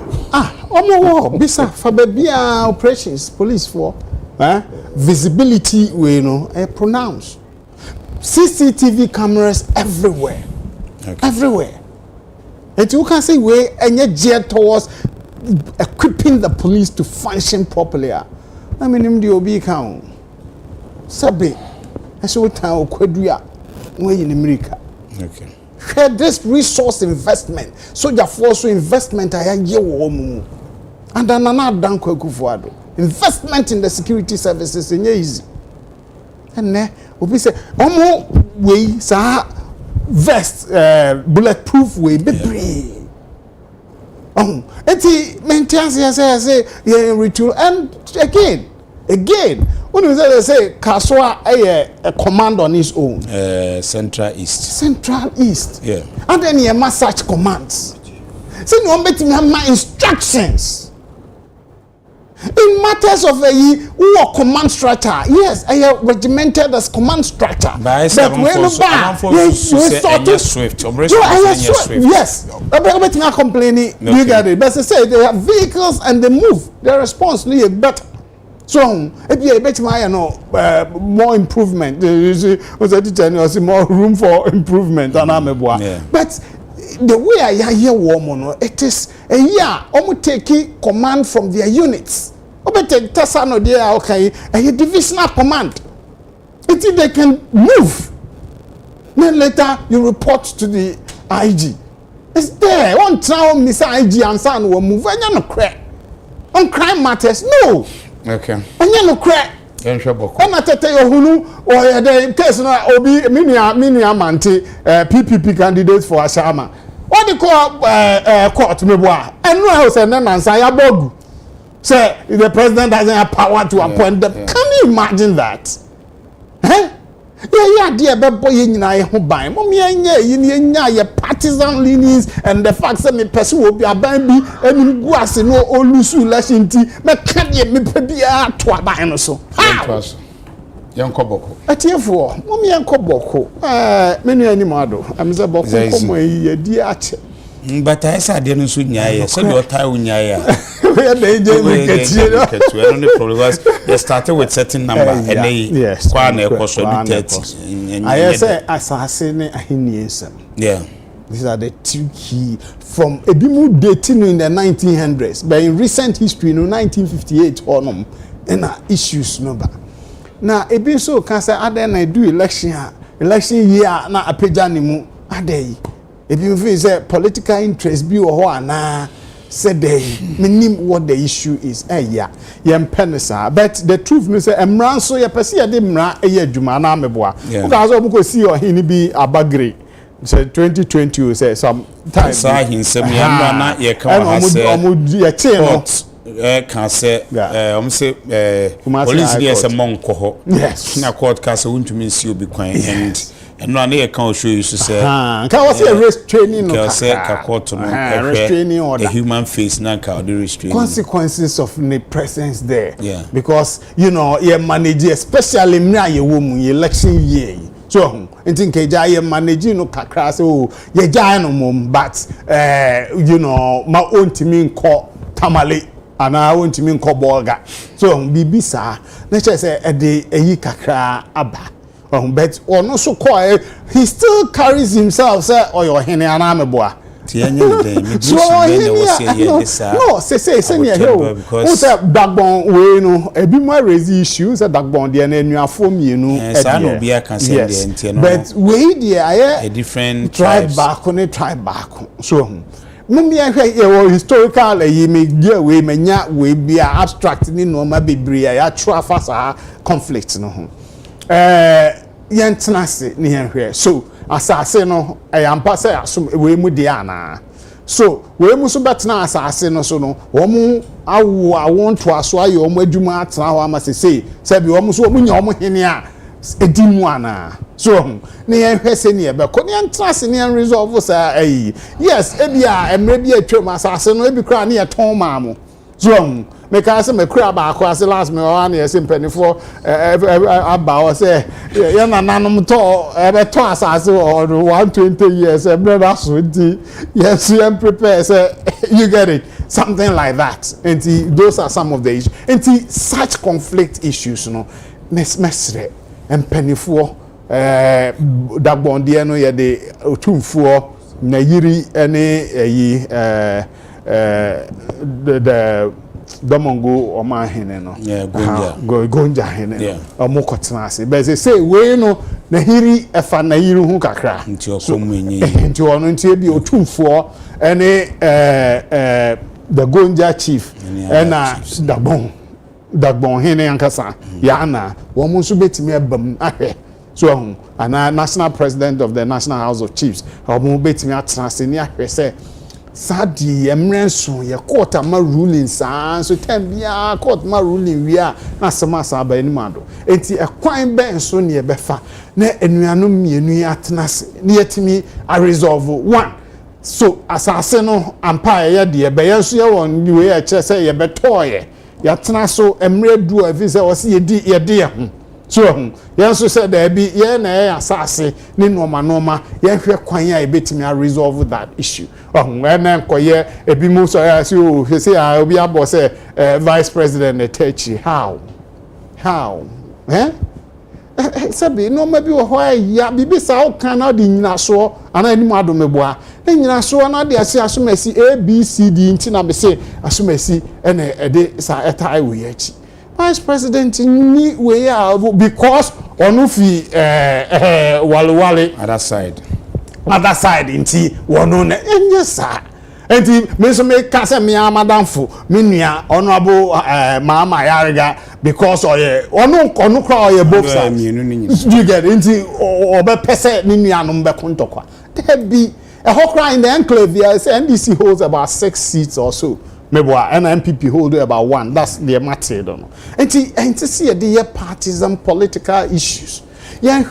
Bisa for baby operations police for visibility we pronounced. CCTV cameras everywhere, everywhere. And you can say we and geared towards equipping the police to function properly. I mean, the OB count. Sabe, I saw town Quadria, way in America. Okay. Had this resource investment, soldier force investment, I had you and then another done Kwakufuado. Investment in the security services in easy. And then we say, way, sir, vest, bulletproof way, be brave. Eti maintains say ritual and again when you say Kaswa a command on his own Central East yeah, and then he has such commands so you bet me have instructions in matters of a command structure. Yes, I have regimented as command structure. But when Swift. Yes, I'm not complaining. You get it. But they say they have vehicles and they move. Their response is better. So, if you bet my more improvement, more room for improvement than I'm a boy. But the way I hear woman, it is a year almost taking command from their units. Obete Tasano there, okay, a divisional command. Until they can move. Then later you report to the IG. It's there. One time Mr. IG and son will move. And you no crack. On crime matters, no. Okay. And you no crack. I'm not tell you who or the case na obi mini amante PPP candidate for Ashama. What they call court meboa. And no house and then answer ya bogu. Say the president doesn't have power to appoint them. Can you imagine that? Eh? Yeah, dear boy in who buy. Mommy, your partisan leanings and the fact that me person will be a baby and grass no or lose election tea. Me can't yet me be a twaba so. How? Young Koboko. A tear for Mommy and Koboko. Many animado. I'm the box dear. But I said, I didn't soon yaya. So you're tired, yaya. Where they get you. The only problem was they started with certain number and they I say assassin. Yeah. These are the two key from a bimu dating in the 1900s, but in recent history, in 1958 on and issues number. Now, a bit so can say, I then I do election year, na a pejanimu, a day. If you feel say political interest be or na said they meaning what the issue is yeah penisa but the truth no say emran so ya pese ya de mra adwuma na meboa because we go see or hini bi abagre say 2020 say some time say hinsem ya na ye kan ha say can say say police dey say monko ho na court ka say untumi nsi obi kwan and no na can show you to say can was say restraining no say ka court no restraining order a human face na ka the restraining consequences of the presence there because you know you manage especially na ye wo mu election year so ntin keja ye manage no kakra say oh ye ja no mum but you know ma ontimi nko tamale ana ontimi nko bolga so bibisa na say e de eyi kakra aba but no so call he still carries himself say or your hene anameboa no say near here who say backbone we no ebi mo raise issues say backbone there na enuafo mienu but we there a different tribe back so mummy ahwe historical me dia we menya we bia abstract ni no ma bebre ya trafasa conflict no ho yentenase ni henhwe so asase no ayampa say asom we mu de ana so we mu so betena asase no so no wo mu awo awon to aso aye wo mu adwuma atena ho ama se bi wo mu so wo mu nya wo mu hene a edimu ana so ni henhwe se ni ebe ko ni yentenase ni resolve say yes ebia emre bi atwam asase no ebi kra na ye ton maamo so make us me kra ba akwa se last me one year simpany for aba say ya na nanom to ebe to asase or 120 years e brother so yes you prepare say you get it something like that and those are some of the issues and such conflict issues no mesre empanifo dagbonde no ye de otumfo na yiri ene the Domongo Oma Hene no. Yeah, Gonja. Gonja Hene. Yeah. Omo kotenase. But they say we no na hiri efa na yiru hu kakra. Nti okomu enyi. Nti ono nti ebi otumfo ene the Gonja chief ena Dagbon Hene ankasa ya na wo mo nso betimi abam ahwe. So ana national president of the National House of Chiefs omo betimi atrase ni ahwe say Sadi emrenso ye court ama ruling sa so time bia court ma ruling wi a na sama sa ba ni mado enti ekwan ben so ne befa na enuanom mienu atenase ne yetimi a resolve one so asase no ampa ye de be ye so ye won we ye che say ye betoye ya tena so emre du afi say o se ye di ye de ho so ye so say da bi ye na ye asase ni noma ye hwe kwan a ebetimi a resolve that issue ena nkoye ebi mu so ya si o say obi abo say vice president Adekye how sabi no maybe ho ya bibi sa o kan na de nyina so ana ani mu adomeboa na nyina so na de ase asomasi ABCD nti na be say asomasi ena ede sa etai we achi vice president ni we ya because onu fi wale other side nti wono na enye sa enti me so me ka se me amadamfo me nua honorable mama yariga because onu kra oye both sides you get enti obe pese me nua no be kontokwa there be a hokra in the enclave here say NDC holds about 6 seats or so maybe and MPP hold about 1 that's the matter don't know enti see the partisan political issues yan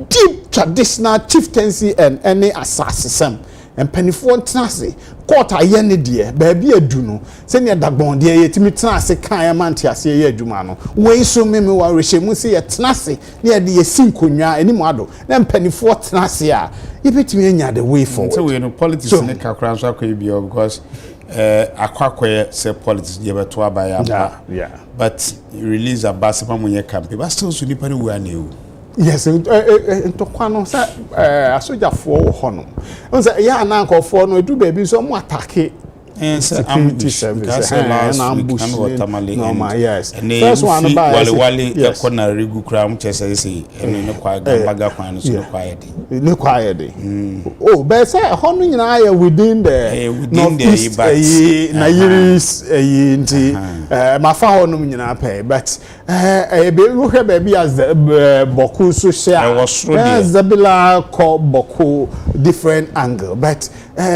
deep traditional chieftaincy and any assassin and penifo tenase court ayene de baabi adu no se ne dagbon de yetimi tenase kan manti ase ye adwuma no we so me wa rehemu se ye tenase ne de yesinkonwa enimu ado na penifo tenase a yebetimi anya the way forward so we no politics ne kakra so akoye bi because akwakoye say politics ye beto abaya yeah but release a basima munye campaign but still so nipa ne wu anewu yes ntokwa no say asojafo wo hono nse ya na nkofo no edu baby so mo attack security service and ambush no yes first one by wale ekona regu kra mu chese say ene kwa baga kwan so quiet oh but say hono nyina ya within the na yiris nti mafa hono nyina pay but be wo hwe baby as boku so share zabila ko boku different angle but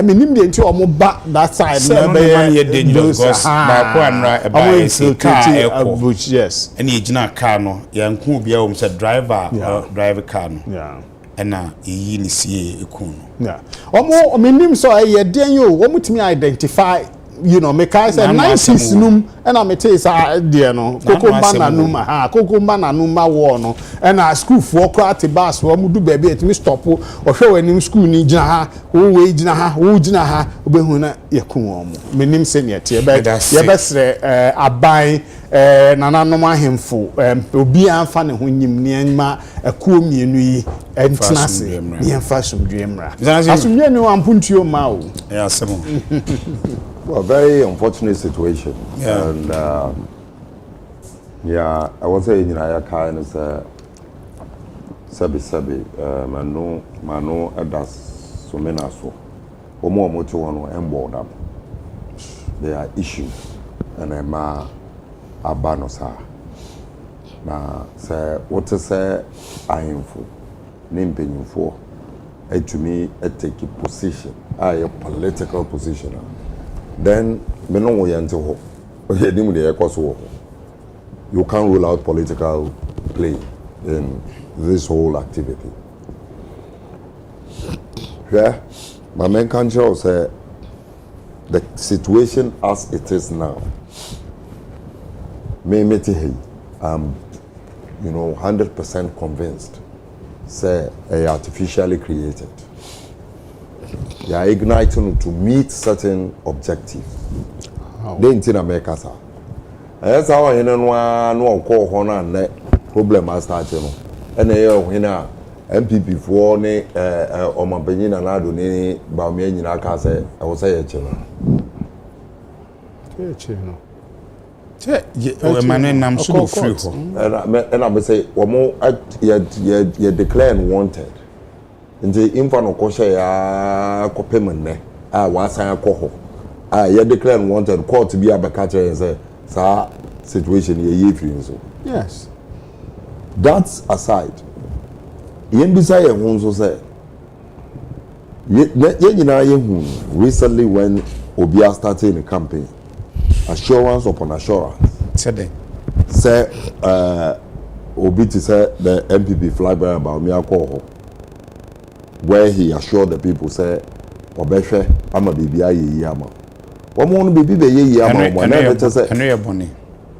minim de nti omo ba that side na be dangerous because ba ko anra e ba ese car which yes and e gina car no yanku bia wo say driver drive car no ena yi ni sie ekun no omo minim so ye den yo wo mutimi identify you know make I say 90s num and I say there no kokomba na numa wo no and a school for kwati bus wo mu du baby etimi stop o hwe wanim school ni gina ha wo we gina ha obehu na yakun wo mu menim se ne tie be ye besre aban nananom ahemfo obi anfa ne ho nyim ne anma akuo mienu yi entinase ne anfa somdwemra asomdwenu ampuntuo ma o asemo. Well, very unfortunate situation. Yeah. And yeah, I was saying, you know, I kind of sabi mano edas so mena so. Omo moto one emboard up. There are issues and ma abanosa. Na say what to say ahemfo name penyimfo to me take a position, a political position. Then me no we enter ho. You can't rule out political play in this whole activity. Yeah, my main country say the situation as it is now. I'm 100% convinced say artificially created. They are igniting to meet certain objectives. They in America, sir. That's how I know call Hona and problem I started. And they are MPP for ne or my penny and I do ne Bamian in Akase, I was say a children. man nam so do free ho. And I say omo you declare wanted. Nti imfa no ko share ya kopem ne wa san akọ ho you declare wanted court bi abeka kire say sa situation ye free so. Yes. That's aside. Yembisa ye hu so say recently when Obia started the campaign, assurance upon assurance. Say Obi to say the MPP flag bearer about me alcohol, where he assured the people say Obeshe ama bibia ye yama. One baby be ye yama one never say and you bonny.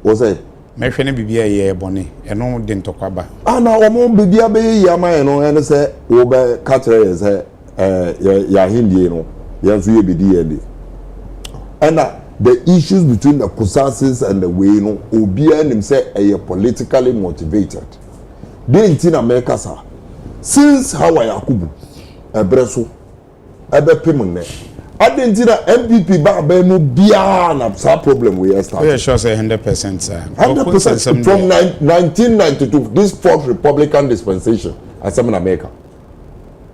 Was it? Mehwene bibia ye bonny and no den tokwaba. Ah na omo bibia be ye yama and say obe catcher say ya hindi no yanso ye bidi and the issues between the Kusasis and the way no obia nim say politically motivated dey in America sir since how Yakubu ebreso ebepem ne adentina MPP ba ba no bia na sa problem we start. We sure say 100% sir. 100% from 1992 this fourth Republican dispensation as in America.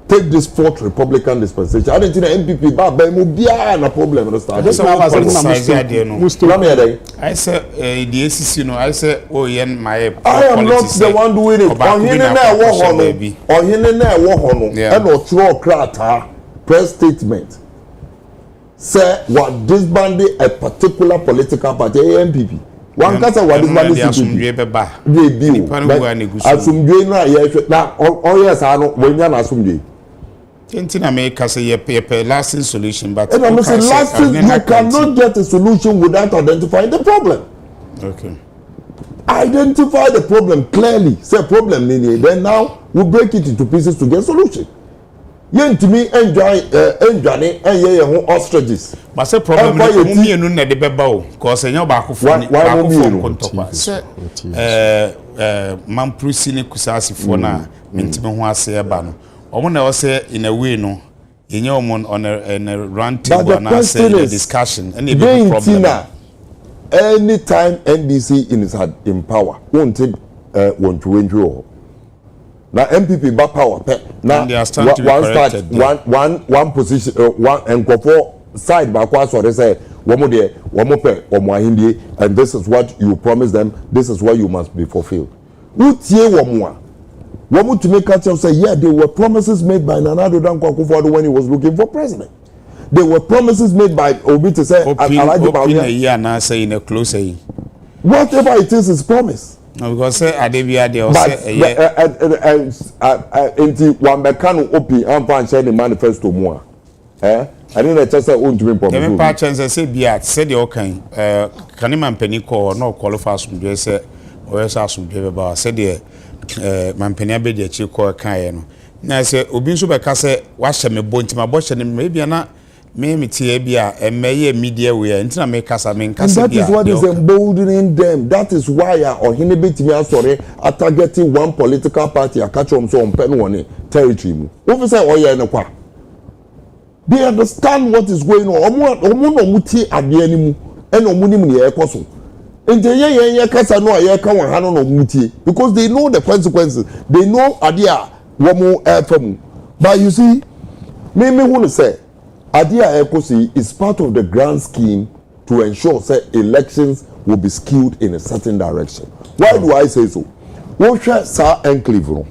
Take this fourth Republican dispensation. I didn't think the MPP ba mo bia na problem no start. This one was idea no. I say the ACC no. I say oh yen my. I am not the one doing it. Ohine na wo ho no. Ohine na wo ho no. And o throw krata press statement. Say what disbanding a particular political party MPP. One kasa what disbanding asumdwe beba. Dey bi. Asumdwe na ye na o yes ano when ya na asumdwe. Kentina make us a lasting solution, but you cannot get a solution without identifying the problem. Okay. Identify the problem clearly. Say problem meaning then now we break it into pieces to get solution. Yen to me enjoy and ostriches. But say problem me no na de beba o cause enyo ba akofo ni ba akofo kontopa. Say man prusini kusasifo na mentime ho ase eba no. Omo say in a way no yenye on a round table and I say a discussion and a big problem. Anytime NDC is in power won't take want to withdraw. Now MPP back power now one position one and go for side back so they say one more and this is what you promise them, this is what you must be fulfilled. Who tie one more? Want to make us say, yeah, there were promises made by Nana Addo Dankwa Akufo-Addo when he was looking for president. There were promises made by Obi to say, in a close whatever it is promise. No, because say Adebia they say until one mekano opi and share the manifesto more. I didn't just say own to me promise. The part chance say be said the okay can man penny call no qualify some say or else some about said the mampenia be de chi ko kan no na se obi nso be ka se wa hye me bonti ma bo hye ne maybe na me tie bia emeye media we ntina me kasa me nkasa bia. That is what is emboldening them. That is why ohine betimi asore targeting one political party akachom so on pen one territory mu. Wo say oye ne kwa. They understand what is going on. Omo no muti ade ani mu ena omo nim ne ekoso. Kasa no because they know the consequences. They know adia womu efemu. But you see, me want to say adia ekosi is part of the grand scheme to ensure say elections will be skewed in a certain direction. Why do I say so? Wosha sa enclave no.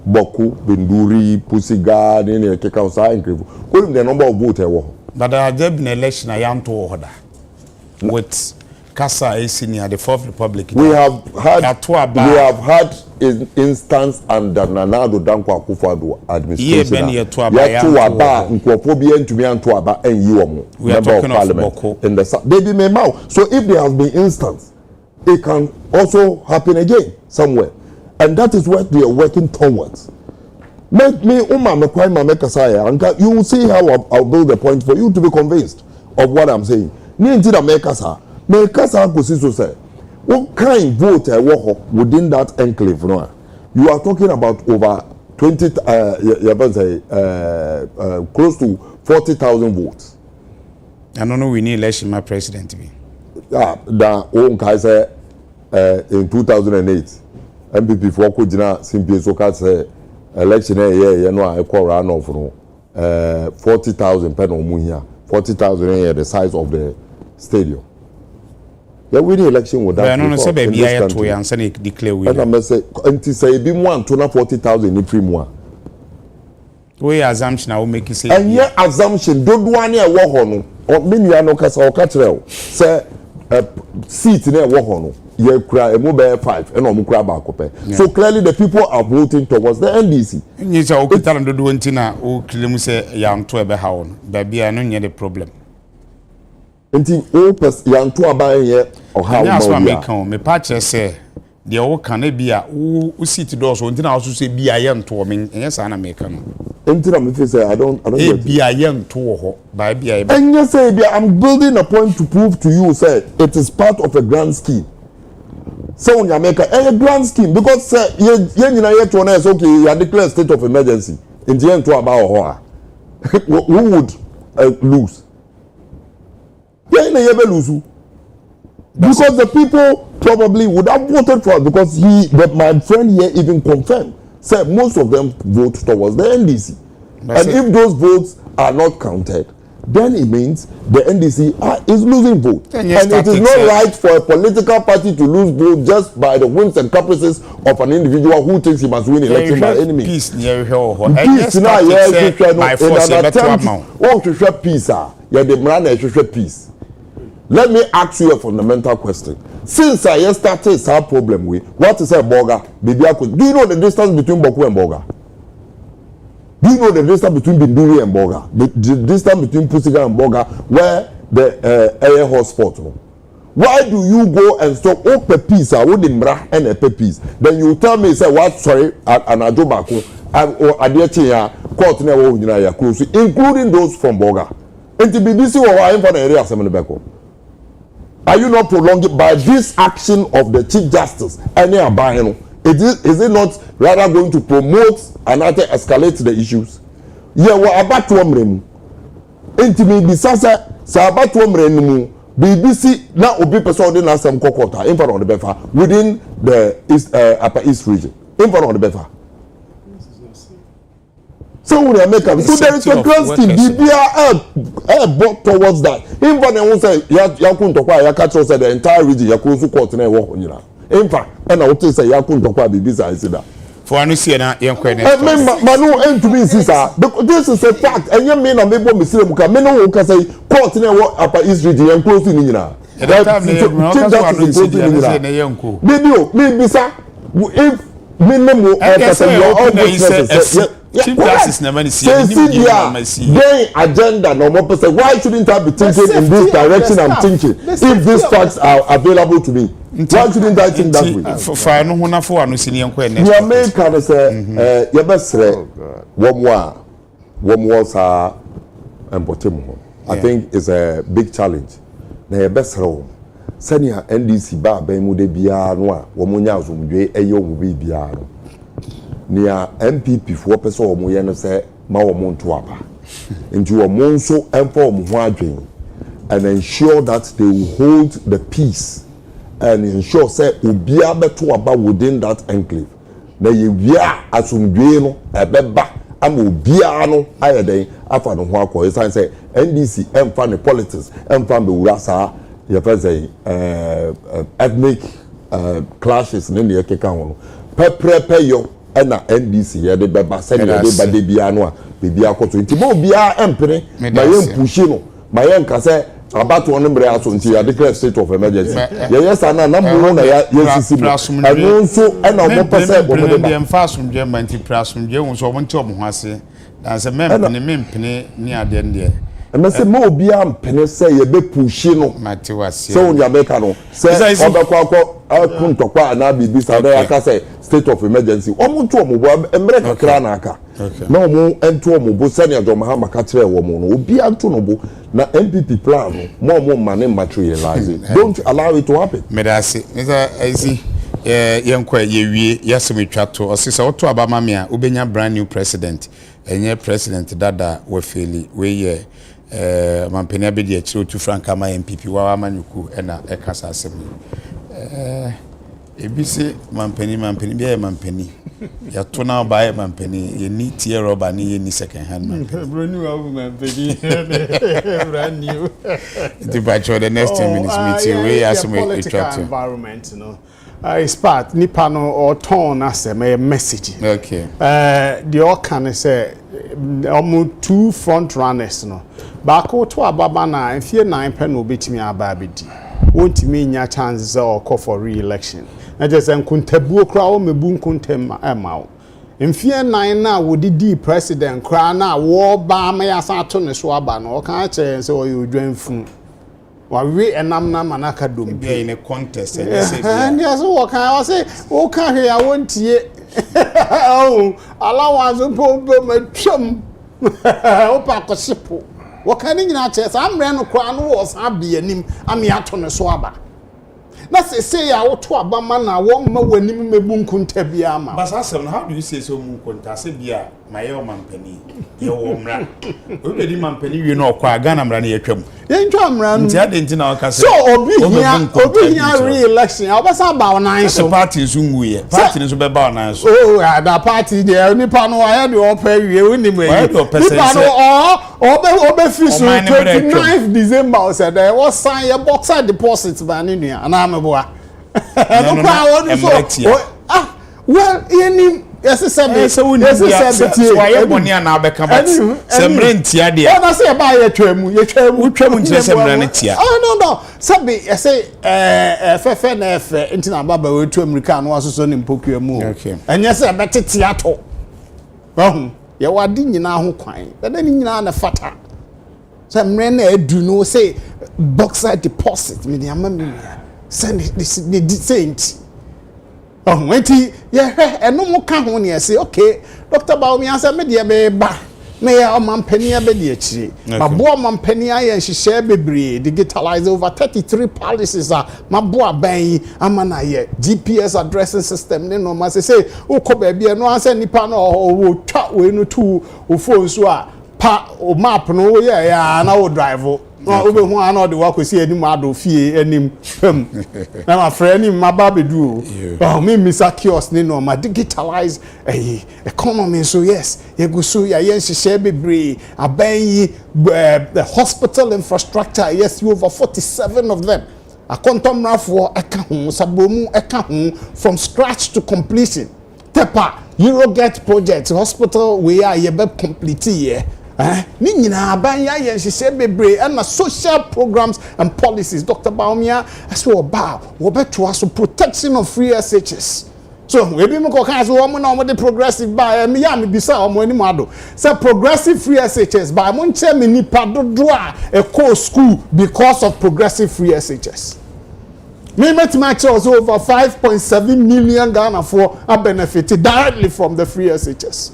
Boku, Benduri, Pussy Garden, Keka sa enclave. What the number of votes ewo? But there have been election I am to order with Kasa senior the Fourth Republic. We have had an instance under Nana Addo Dankwa Akufo-Addo administration. We are talking of Boko. In the baby Memao. So if there has been instance, it can also happen again somewhere, and that is what we are working towards. Make me you will see how I'll build the point for you to be convinced of what I'm saying. Mekasa Kusiso say, what kind vote within that enclave? No? You are talking about over 20, close to 40,000 votes. I don't know we need election my president to be. da o nkai say in 2008 MPP for ko gina simply so ka say election ye no a call run off no 40,000 per no mu here 40,000 here the size of the stadium. Yeah, we the election with that. No, say baby I to answer declare we. And I say until say be one to na 40,000 ni free more. We assumption I will make it say. And yeah assumption don't one e wo ho no. O me nua no kasa o ka kire o. Say seat na e wo ho no. Ye kura e mo be 5 and o mo kura ba ko pe. So clearly the people are voting towards the NDC. Nyi say o kitala do ntina o claim say ya nto e be ha won. Baby I no nye the problem. Nti o pers ya nto aban ye o ha o ma me kan me pa kire say de o kan na bia o seat do so ntina o so say bia ye nto me enye sa na me kan no. Ntina me feel say I don't get bia ye nto ho ba bia ye. Enye say bia I'm building a point to prove to you say it is part of a grand scheme. So in America a grand scheme because say ye nyina ye to na say okay you declare state of emergency nti ye nto aba ho who would lose? Yeah, because the people probably would have voted for us because my friend here even confirmed said most of them vote towards the NDC. And if those votes are not counted, then it means the NDC is losing vote. And it is not right for a political party to lose vote just by the whims and caprices of an individual who thinks he must win election by any means. Peace now, peace. Let me ask you a fundamental question. Since I started our problem with what is a burger, do you know the distance between Boku and Boga? Do you know the distance between Binduri and Boga? The distance between Pusiga and Boga, where the air hotspot? Why do you go and stop all pepis and a pepis? Then you tell me, say, what, sorry, and I do back or Adekye court never close, including those from Boga. And the BBC or I am for the area of Semenebeko. Are you not prolonging by this action of the Chief Justice? Is it not rather going to promote and escalate the issues? Yeah, well, about to umrem. Intimate sasa sa about to umrem. BBC now obi person na some kokota in front of the Befa within the East, Upper East region in front of the Befa. So we are making so there is a grand scheme. BBR brought towards that. In fact, they say yakun tokwa yakacho said the entire region yakusu court na work on you. In fact, and I would say yakun tokwa BBC I say that. For I see na yankwe na. Manu end to be sister. This is a fact. And you mean na mebo misile muka. Me no ka say court na work Upper East region yankwe ni nyina. Maybe sir if minimum Chief Justice never see their agenda no more person. Why shouldn't I be thinking in this direction I'm thinking if these facts are available to me? Why shouldn't I think that way? For no huna for anu sini yankwe next. You American say yebesre womwa sa empotemu. I think it's a big challenge. Na yebesre senior NDC ba ben mu de bia no a womunya asomdwe eyo mu bi bia no. Nia MPP for person or moye no say ma wo monto aba into a monso empo mo ho adwen and ensure that they will hold the peace and ensure say obia beto aba within that enclave na ye wia asomdwe no ebeba ama obia no ayeden afa no ho akọ esan say NDC emfa ne politics emfa be wura sa ye fa say ethnic clashes ne ne keka ho peprepe yo na NDC ya de beba se ne de ba de bia no a bibia akoto nti mo bia empene na ye mpushi no ma ye nka se abato no mbre aso nti ya declare state of emergency ye sa na mo na ya sisi mo anu nso na mo pese bo mo de ba dem fa asomdwe ma nti prasomdwe won so mo nti omo ho ase dan se mempene ni ade nde and say mo bia empene se ye be pushi no matiwase so on Jamaica no se obekwa akuntokwa na bibi sa da aka say state of emergency omuntu omubo emre kakra na aka na omu ento omubo senior John Mahama ka kire wo mu no obi anto no bo na MPP plan no mo mane materialize don't allow it to happen medase nza ezi yenkwa yewie yasemetwa to osisa oto abama me a ubenya brand new president enye president dada we feli we ye mampani abedi akiro tu franka ma MPP wa amanyuku na ekasa asem ebisi mampani bia mampani ya to na ba mampani ye ni tie rubber ni ye ni second hand mampani brand new mampani brand new the batch the next 10 minutes meeting we ask me attract environment it's part nipa no or turn as a message okay the all can say almost two front runners no back to ababa na enfie 9 pen obetimi ababedi won't me nya chances or call for re-election na just nkuntabuo kra o mebu nkuntem ema o enfie 9 na wodi president kra na wo ba ma ya sa to ne so aba no kan che se o yodwanfu wa we enam na manaka dom be in a contest and say and yes wo kan say wo kan he ya wontie oh allowance po matwam o pa ko sipo wo kan ni nyina che sa amre no kra no wo sa be anim ame ato ne so aba na say ya wo to aba ma na wo ma wanim mebu nkunta bia ma but asem how do you say so mu nkunta say bia maye o mampani ye wo mra o be di mampani wi no kwa Ghana mra na yetwam ye ntwa mra no nti ade na waka so obi hia re-election obasa ba onan so party so nguye party so be ba onan so oh that party there nipa no aye de opa wi unim ayi nipa no obe fi so 29th December o said there was sign your boxer deposit ba ni nua ana ameboa no kwa won so well any yes said so why money na abeka but semre ntia de na say ba ye twam ntire semre ne tia no sabi say fefe na efe ntina baba we twam rika no asoso ne mpokua mu enye say betete ato ye wadi nyina ho kwan da ni nyina na fata semre na edu no say boxer deposit me dey amami send the saint wenti eno mo ka ho ne say okay Dr. Baomi answer me de be ba me ya mampani abedi akire mabo mampani aye nhihye bebre digitalize over 33 policies mabo aban amana ye GPS addressing system ne no ma say ukọ ba bia no answer nipa no wo twa we no tu o phone so a pa o map no ye ya na wo drive obe hu an o de wa kwesi anim ado fie anim fam na ma frɛ anim maba bedu o me misa kiosk ne no ma digitalize economy so yes ye go so ya yen hyehyɛ bebre aban yi the hospital infrastructure yes you over 47 of them akontomrafo eka hu sabomu eka hu from scratch to completion tepa Eurogate project hospital we are ye be complete here ni nyina aban ya ye hyehyɛ bebre and social programs and policies Dr. Baumia as we ba wo beto aso protection of free SHS so we be me ko kan so wo mo na wo de progressive ba me ya me bisa wo mo ani ado say progressive free SHS ba mo nche me nipa dodo a call school because of progressive free SHS me match also over 5.7 million Ghana for are benefited directly from the free SHS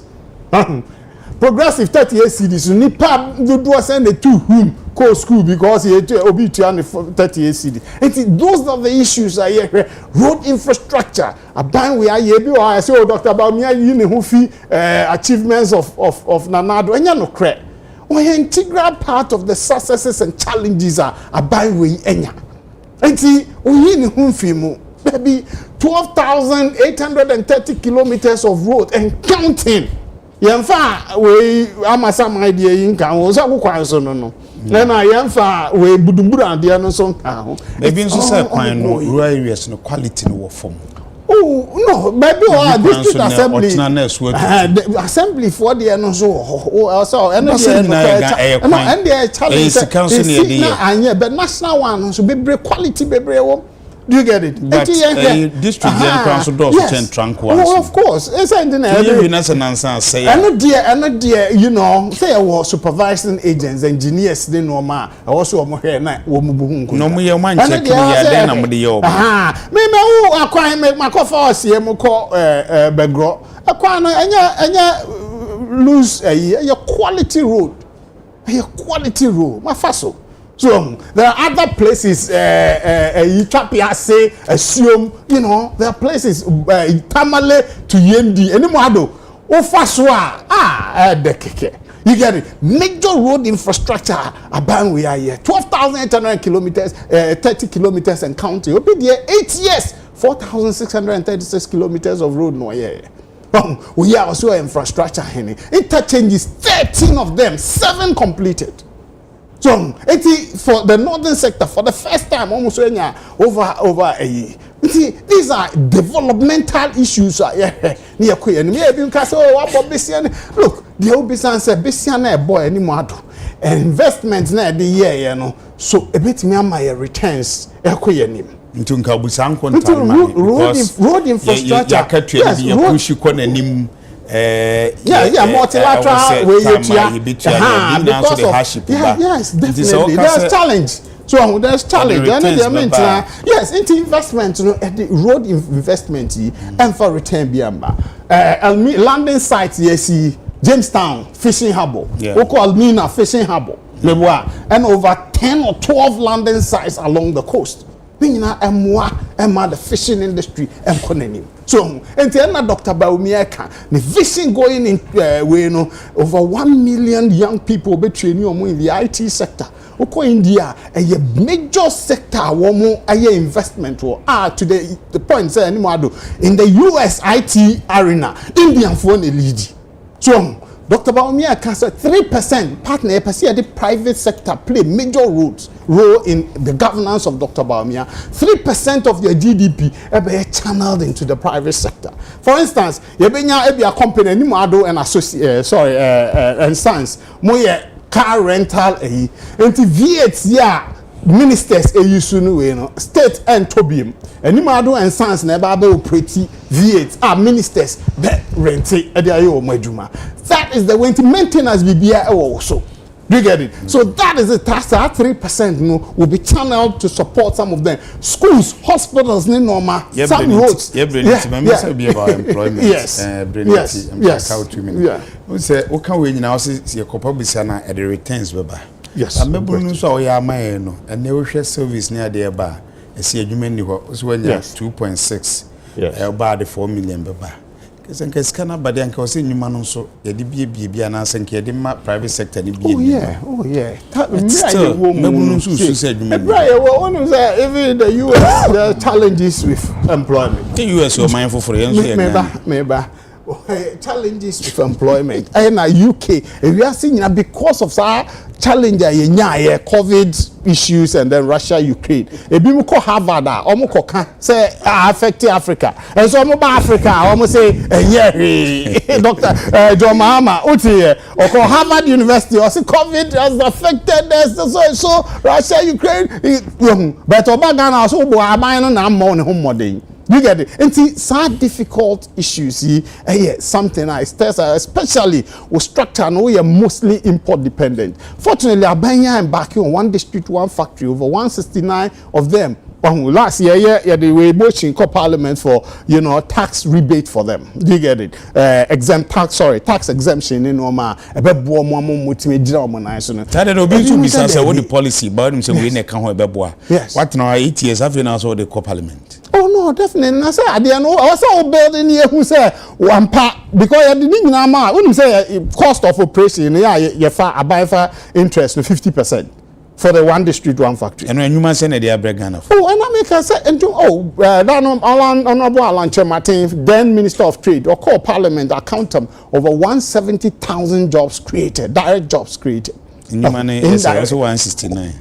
progressive 38 cedis nipa do send the two whom co school because he obi to 38 cedis and those are the issues are here road infrastructure aban we are here bi I say oh Dr. Baumia yi ne ho fi achievements of Nanado enya no kre o integral part of the successes and challenges are aban we enya enti o yi ne ho fi mu baby 12,830 kilometers of road and counting yemfa we amasa my idea yin kan wo so kwakwan so no na yemfa we budumburu ade no so kan ho maybe nso say kwan no rural areas no quality no wo form oh no maybe district assembly for the no so so and the challenge na but national one so be quality be wo. Do you get it? But district council does yes. Tranquil. Oh, of course. It's anything. And dear, you know, say I was supervising agents, engineers, they know ma. I also am here now. No more man check me then I'm the yo. Me I quite make my coffee see mo call begro. I quite lose a quality road. A quality road. My faso. So there are other places, Itapiase, assume, you know, there are places, Tamale to Yendi, any mado, Ofaswa, Adekye. You get it? Major road infrastructure aban we are here. 12,800 kilometers, 30 kilometers and counting. Open there 8 years, 4,636 kilometers of road no here. We are also infrastructure. Interchanges, 13 of them, 7 completed. So, for the northern sector, for the first time, almost over a year. These are developmental issues. Look, the Obisan said, Bessian boy anymore. Investments na the year, so a bit me my returns. Road infrastructure. Multilateral way yes, definitely. There's challenge. So there's challenge. Yes, into investment, the road investment and for return biamba. Landing sites, yes, Jamestown fishing harbour. Almina fishing harbour. And over 10 or 12 landing sites along the coast. The fishing industry so and then Dr. Baumiaka the vision going in over 1 million young people be training in the IT sector. India a major sector investment to the point say in the US IT arena Indian phone lead. So Dr. Baumia can say 3% partner the private sector play major role in the governance of Dr. Baumia. 3% of their GDP be channeled into the private sector. For instance, you be a company ni mado and associate and sons moye car rental into VAT ministers state and tobium and nimado and sons never be pretty VAT ministers rent that is the way to maintenance BBI also. Do you get it? So that is the tax. That 3% will be channeled to support some of them. Schools, hospitals, some roads. Be about employment. Yes. We say, okay, we now see your copabisana at the returns, Baba. Yes. I remember no so ya man and never share service near there bar. I see a human was when 2.6. Yes. About the 4 million Baba. Because Canada, but then because in human so the BB and I think private sector. Oh yeah. Still, even the US there are challenges with employment. The US are mindful for maybe. Challenges with employment. And UK, we are seeing because of our challenge COVID issues and then Russia, Ukraine. If you go Harvard, say affect Africa. And so Africa, almost say Dr. John Mahama, or Harvard University, or say COVID has affected us. So Russia, Ukraine, but Obama also home. You get it? And see, some difficult issues, something I stress, especially with structure, and we are mostly import dependent. Fortunately, Albania embarking on one district, one factory, over 169 of them. Last year, they were motion in Parliament for tax rebate for them. Do you get it? Tax exemption in Oma. That what the policy, but yes. What now 8 years after now so the Parliament. Oh no, definitely. I say I didn't know. I was all building here who say one part because I didn't know. When you say cost of operation, you buy for interest 50%. For the one district, one factory. And when you must send a breakdown of. Oh, and I make a say into Alan Martin, then Minister of Trade, or call Parliament, account over 170,000 jobs created, direct jobs created. In your money is also 169.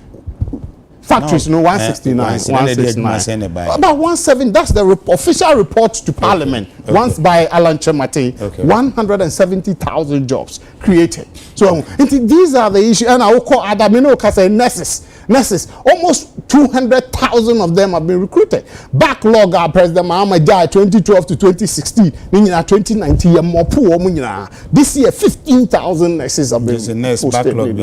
Factories, 169. About 170, that's the official report to Parliament, once by Alan Chemate, 170,000 jobs created. So these are the issues, and I will call Adamino Kasa nurses, almost 200,000 of them have been recruited. Backlog, President Mahama 2012 to 2016, 2019, more poor. This year, 15,000 nurses have been posted. Backlog.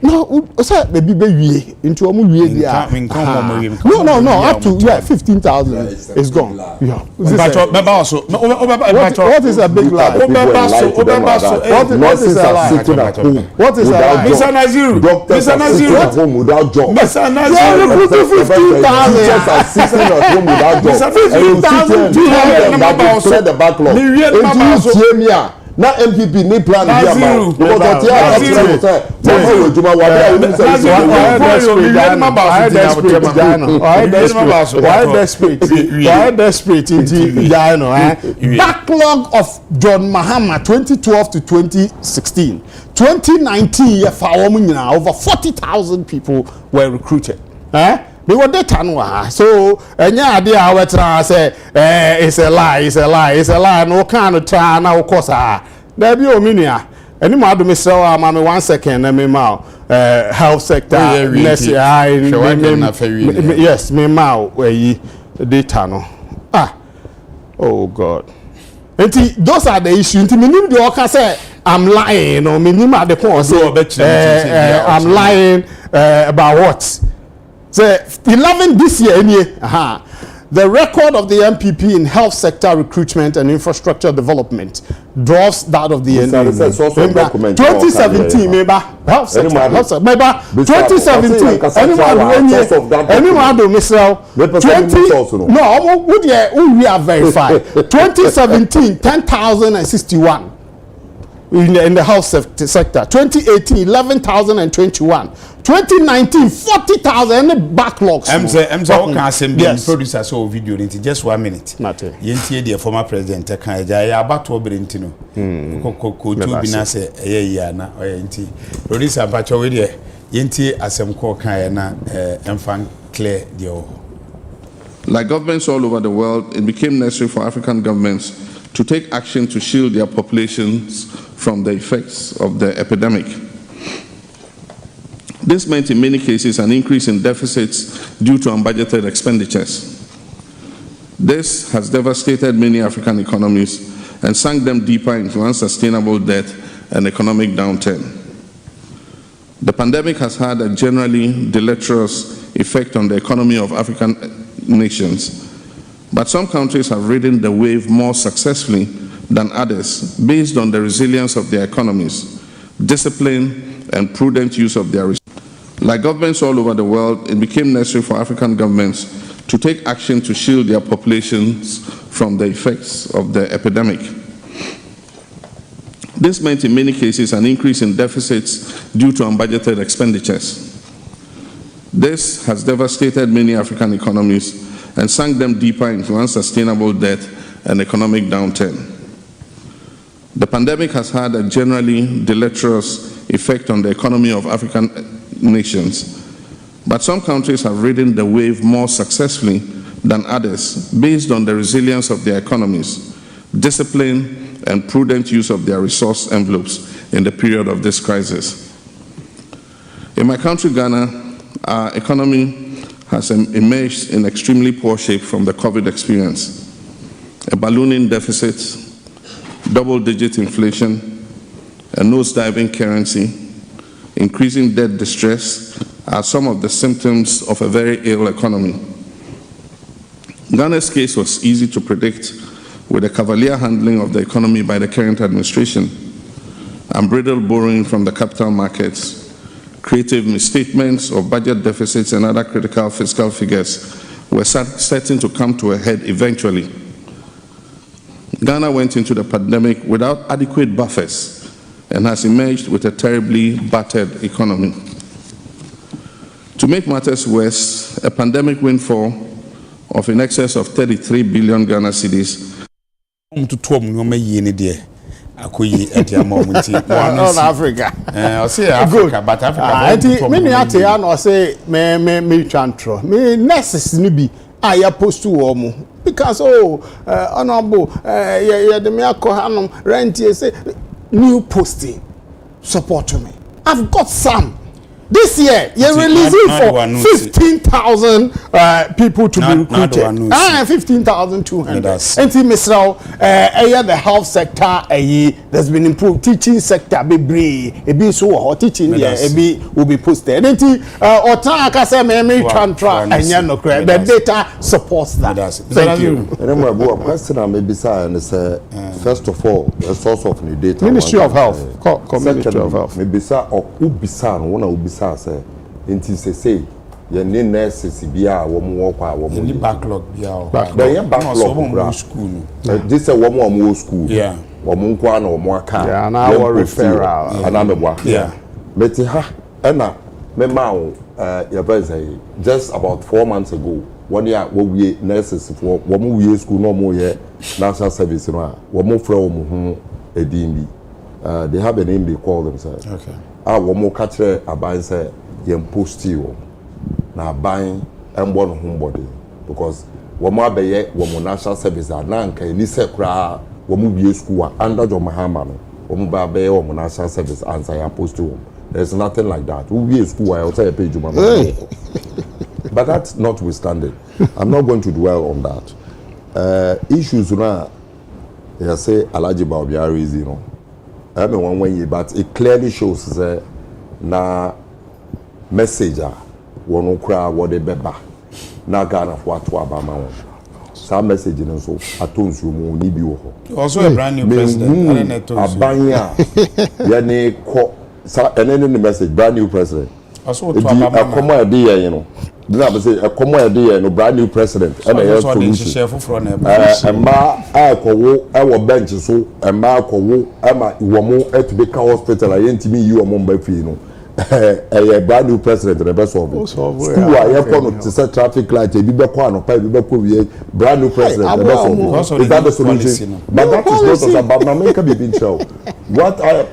No, sir, baby, into a movie. No, up to 15,000 is gone. Yeah. What is a big lie? What is a lie? What is a lie? Mr. Naziru. Mr. Naziru at home without job. Mr. Naziru. 15,000. Assistant at home without job. 15,000. The backlog. na MPP ni plan bi ama because that's backlog of John Mahama 2012 to 2016 2019 over 40,000 people were recruited. They were data no so enya ade a wetra say it's a lie no can try na of course there be ominia any ma do me sell am 1 second na me ma health sector let's yes me ma we data no oh god those are the issues nti me nim the oka say I'm lying or me nim at the point say I'm lying about what. So 11 this year, the record of the MPP in health sector recruitment and infrastructure development dwarfs that of the 2017, maybe health sector, maybe 2017. Anyone do Mr. 20? No, we are verified. 2017, 10,061. In the health sector, 2018 11,021, 2019 40,000 backlogs. I'm saying yes. Producer saw video in just 1 minute. Yenti the former president kan ya about to brentino. Ko to bi na say ya na yenti. Producer pacho we there yenti asem ko kan na enfan clear the. Like governments all over the world, it became necessary for African governments to take action to shield their populations from the effects of the epidemic. This meant in many cases an increase in deficits due to unbudgeted expenditures. This has devastated many African economies and sunk them deeper into unsustainable debt and economic downturn. The pandemic has had a generally deleterious effect on the economy of African nations, but some countries have ridden the wave more successfully than others based on the resilience of their economies, discipline, and prudent use of their resources. Like governments all over the world, it became necessary for African governments to take action to shield their populations from the effects of the epidemic. This meant in many cases an increase in deficits due to unbudgeted expenditures. This has devastated many African economies and sunk them deeper into unsustainable debt and economic downturn. The pandemic has had a generally deleterious effect on the economy of African nations, but some countries have ridden the wave more successfully than others based on the resilience of their economies, discipline, and prudent use of their resource envelopes in the period of this crisis. In my country, Ghana, our economy has emerged in extremely poor shape from the COVID experience. A ballooning deficit, double-digit inflation, a nose-diving currency, increasing debt distress are some of the symptoms of a very ill economy. Ghana's case was easy to predict with the cavalier handling of the economy by the current administration, unbridled borrowing from the capital markets, creative misstatements of budget deficits and other critical fiscal figures were certain to come to a head eventually. Ghana went into the pandemic without adequate buffers and has emerged with a terribly battered economy. To make matters worse, a pandemic windfall of in excess of 33 billion Ghana cedis Africa. Africa, but Africa. Many Atiano say, me chantro, me nurses nibi, I opposed to Omo. Because, honorable, the Miyako Hanum, rent, say, new posting, support me. I've got some. This year, you're releasing for 15,000 people to be recruited. 15,200. And the health sector, there's been improved. Teaching sector, be so teaching will be posted. And the data supports that. Thank you. First of all, the source of new data. Ministry of Health. Ministry of Health. Say, inti say ye ni nurses bia wo mo wo kwa wo mo ni backlog bia o backlog school this say wo mo school yeah wo mo kwa na wo mo aka yeah na our referral ana meboa yeah beti ha na me ma wo your say just about 4 months ago one year we nurses for wo mo wie school no mo ye national service no wo mo fra wo mo ho edin bi they have a name they call themselves okay wo mo ka kire aban say yem post you na aban embo no ho body because wo mo abeye wo mo national service na nka ni sekra wo mo wie school under John Mahama no wo mo ba abeye wo mo national service answer ya post you. There's nothing like that. We be a school, I'll say a page. But that's notwithstanding. I'm not going to dwell on that. Issues now, I say, Alaji Baobiari is, you know, I mean, one way, but it clearly shows that na messenger, one cry, what they beba, na Ghana for what Obama. Some message in so atones you mo ni bi wo. Also a brand new president. Abanya, yani ko. So, and then the message, brand new president. Also, a common idea, you know. Then I say a common idea, no brand new president. And I have to I our bench so, and Marco, Emma, Iwamo, at Baker Hospital, I ain't me, you are Mumbai, you know. A brand new president, the best of it. School, I have come to set traffic light, a Bibaquano, brand new president, the best of it. Is that the solution? But that is not about Nameka being show. What are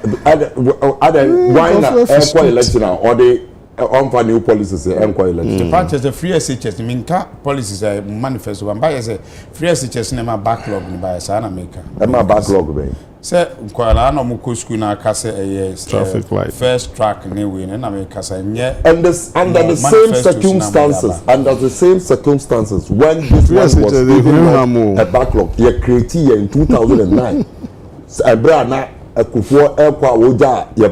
why not air election or the on new policies and election? The part is the free SHS, I mean, policies are manifesto, and by as a free SHS name a backlog by a sana maker. And my backlog, baby. Say, Kuala Muku school now, Cassa a traffic light. First track, and we and America, and under the same circumstances, when this one was given a backlog, you created in 2009. Brana a kufuor ekwa woja your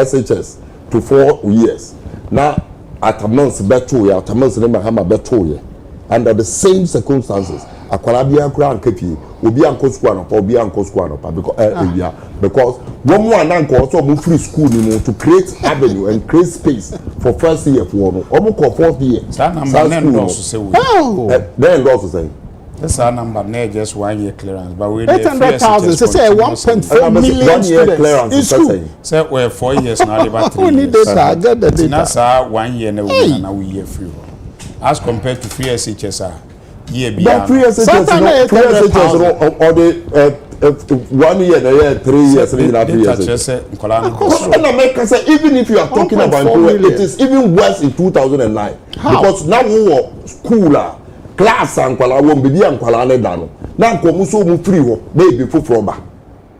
SHS to 4 years. Now at a month's better, at a month's name Hama better. Under the same circumstances, a Qualabia Crown Kepi will be Uncle Squano or be Uncle Squano because one more uncle also move free school to create avenue and create space for first year for almost 4th year. Then also say. That's our number, just 1 year clearance. But we 800,000. So say 1.4 million students clearance. In school. Say we're 4 years now. About 3 years. Get the data. That's our 1 year and we year free. As compared to free SHS, year beyond. But free SHS or the 1 year, 3 years, 3.5 years. And America say even if you are talking about it is even worse in 2009 because now we were schooler. Class and kwala won be and kwala le dano na nkomu so mu free ho baby foforo ba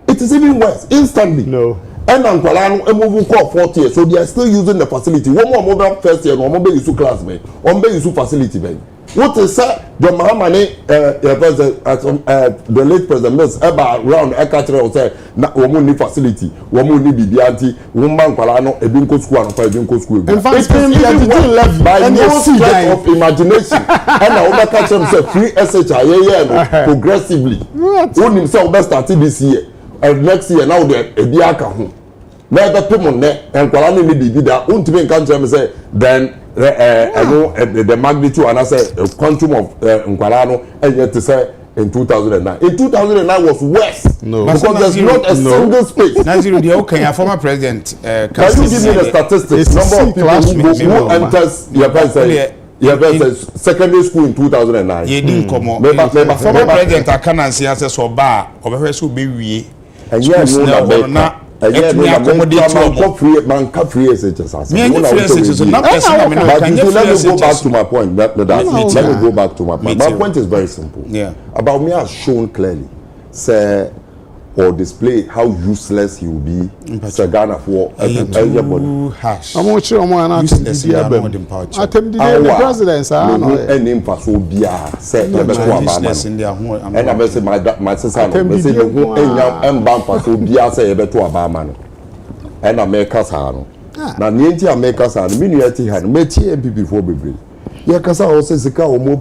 it is even worse instantly no and kwala no move call 40 years so they are still using the facility one more mobile first year no mo be use class be on be use facility be what is say John Mahama the late president Mills eba round ekatre say na wo ni facility wo ni bibia anti wo man kwala no ebi nko school and ebi nko school in fact by no stretch of imagination and na we catch them say free SHI progressively won him say we start this year and next year now the ebi aka ho na ebe pemo ne enkwala no ni bibi da untimi nka tell me say then the magnitude and I say a quantum of Nkwalano and yet to say in 2009. In 2009 was worse. No. Because there's not a single space. Nazir, okay, former president. Can you give me the statistics? Number of people who enters your secondary school in 2009. You didn't come on. Former president, I can't say so bar or so be and yet no let me go back to my point. Let me go back to my point. My point is very simple. Yeah. About me has shown clearly, say, or display how useless he will be. Sir Ghana for everybody. I'm not sure I'm useless. I tell the president, and him for so be say useless in their home. And I say my sister, I say who and bam for so be say ebe to Obama. And America's hand. Now, the America's hand, miniature hand, meti MPP for baby. Yeah, kasa also sika omo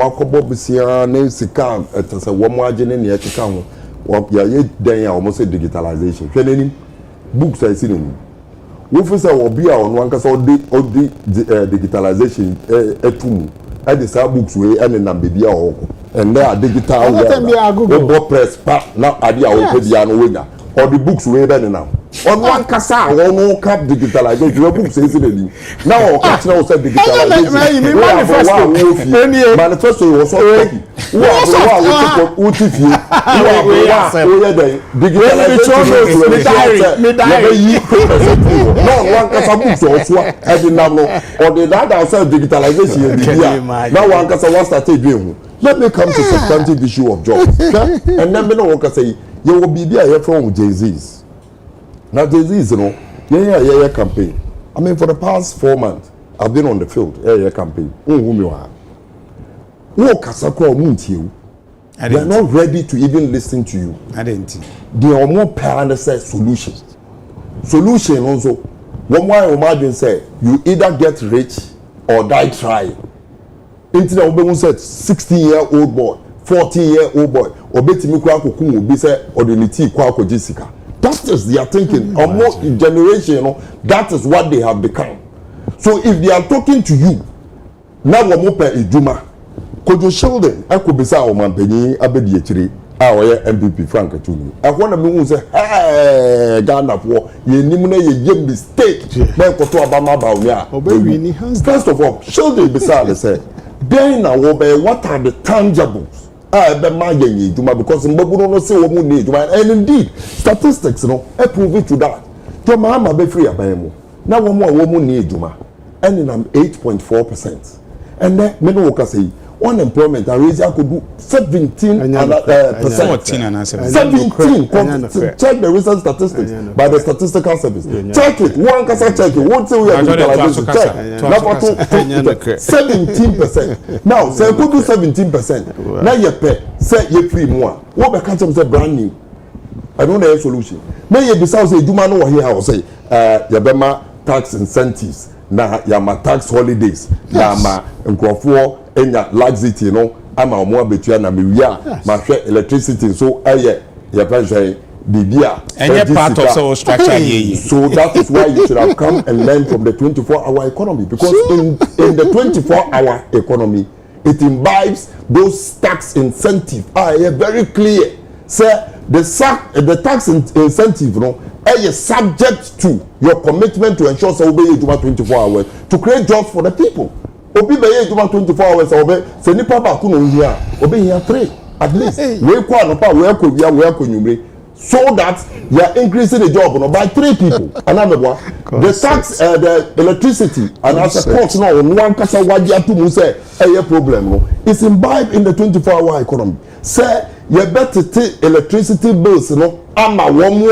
akobo bisia na sika etase wo mo agene ne ekeka ho ya ye dan ya omo say digitalization hwe nani books I see nani wo fi say obi a ono anka so odi digitalization etum e de sa books we e na bebi a wo and there are digital wo press pa na ade a wo pe bia no wenya or the books we be now on one kasa ono cap digitalization we books is in now o catch now say digitalization manifesto was so copy wo tifie wo dey digitalization no one kasa books also e dey now or the that say digitalization now one kasa was start doing. Let me come to substantive issue of jobs. And then me no work say you will be there from Jay-Z's. Now Jay-Z's, you know, yeah campaign. I mean, for the past 4 months, I've been on the field. Yeah campaign. They're not ready to even listen to you. I didn't. They are more paralyzed solutions. Solution also. One way imagine say you either get rich or die trying. Into the said 16-year-old boy, 14-year-old boy, or betimi kwa kokum obi say ordinity kwa ko Jessica. That is their thinking. Almost generation, you know, that is what they have become. So if they are talking to you, now we mo pe ejuma. Kojo Sheldon, akobisa o mampani abedi echiri, a oye MPP Frank Atumi. I want to me say, hey, Ghana for ye nim na ye mistake. Na ko to abama ba onia. First of all, Sheldon beside say then now what are the tangibles? Because no say and indeed statistics prove it to that. To mama be free abemo. Now woman need juma. And in 8.4%. And then me no work say unemployment and raise could do 17%. 17. Check the recent statistics by the statistical service. Check it. One kasa check it. What say we are check. 17%. Now, say could do 17%. Now you pay. Say you free more. What be catch them say brand new. I don't know a solution. May you be say you man over here or say yabema tax incentives. Na yama tax holidays. Na ma nkrofo enya laxity ama omo abetua na mewia ma hwe electricity so aye ya pension bibia any part of so structure here. So that is why you should have come and learn from the 24-hour economy, because in the 24-hour economy it imbibes those tax incentives very clear. Say the tax incentive is subject to your commitment to ensure so obey 24 hours to create jobs for the people. Obi be ye 24 hours obe se nipa ba ku no hia obi hia 3 at least we kwa no pa we akowia we akonyumre so that you are increasing the job by 3 people another the tax the electricity and as a cost no one kasa waji atumu say a problem no it's imbibed in the 24-hour economy. Say you better take electricity bills ama womu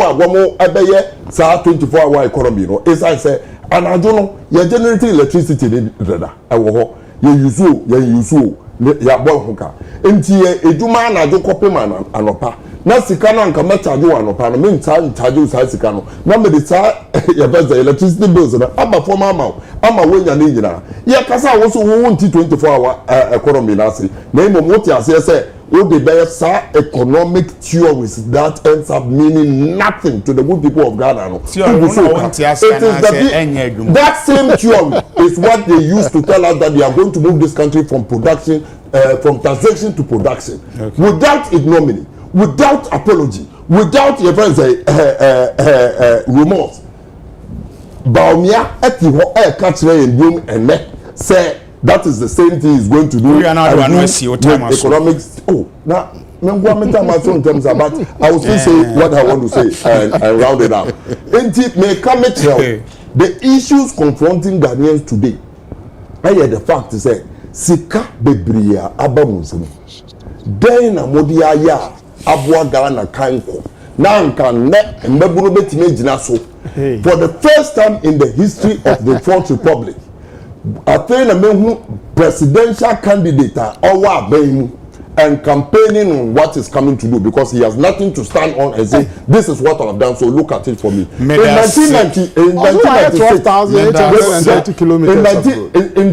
abeye sa 24-hour economy it's I say and I don't know, you're generating electricity in the you ya boy hoka. Enti ejuma na jo copy man anopa. Na sika no anka charge you anopa no me charge you sika no. Na me dey ya best electricity bills na aba for ama wenya na nyina. Ya kasa wo so wo 24-hour economy na say. Na imo moti ase say what the best economic theories that ends up meaning nothing to the good people of Ghana. No. That same theory is what they used to tell us that they are going to move this country from production, from taxation to production, without ignominy, without apology, without your friends remorse. Baumia eti ho catch and boom and say. That is the same thing he's going to do. Economics. Oh, now, in terms of that, I will still say what I want to say and round it up. It may come at the issues confronting Ghanaians today. I hear the fact to say, Sika Bebria Abamusum. Then Modia Ya Abwa Ghana Kanko. Now can net and Mebunobet Majinaso. For the first time in the history of the Fourth Republic. I think a presidential candidate and campaigning on what is coming to do, because he has nothing to stand on and say this is what I have done, so look at it for me. In 1990, in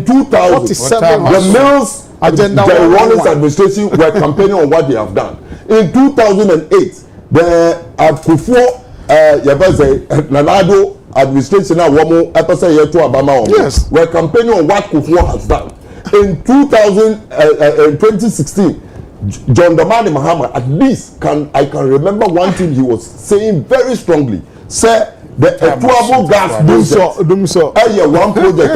2000, the Mills the Rawlings administration were campaigning on what they have done. In 2008, the Akufo Nanado administration na womo epese ye to abama o. Yes. We're campaigning on what Kufuor has done. In 2016, John Dramani Mahama, at least I can remember one thing he was saying very strongly. Say the Electoral gas Dumso. One project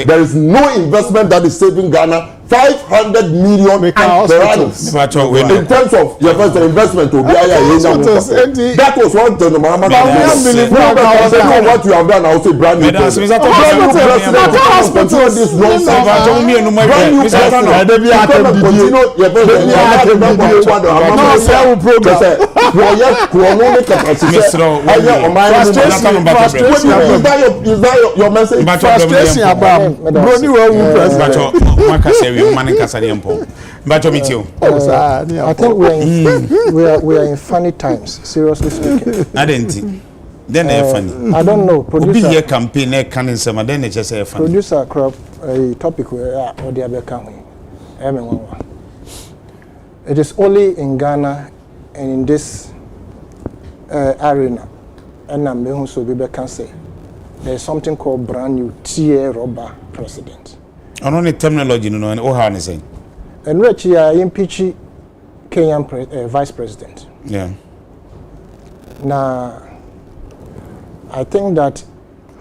there is no investment that is saving Ghana 500 million per annum. In terms of your first investment to be that was what John Mahama said. What you have done, I will say brand new president. This nonsense. Your message? Frustration about I think we are in funny times, seriously speaking. I didn't. Then funny. I don't know. Producer campaign can in some then just say funny. Producer crop a topic where or the other country. It is only in Ghana and in this arena, and I'm also can say there's something called brand new tier rubber president. On only terminology, no, and Ohan saying. And Rich here impeach Kenyan vice president. Yeah. Now, I think that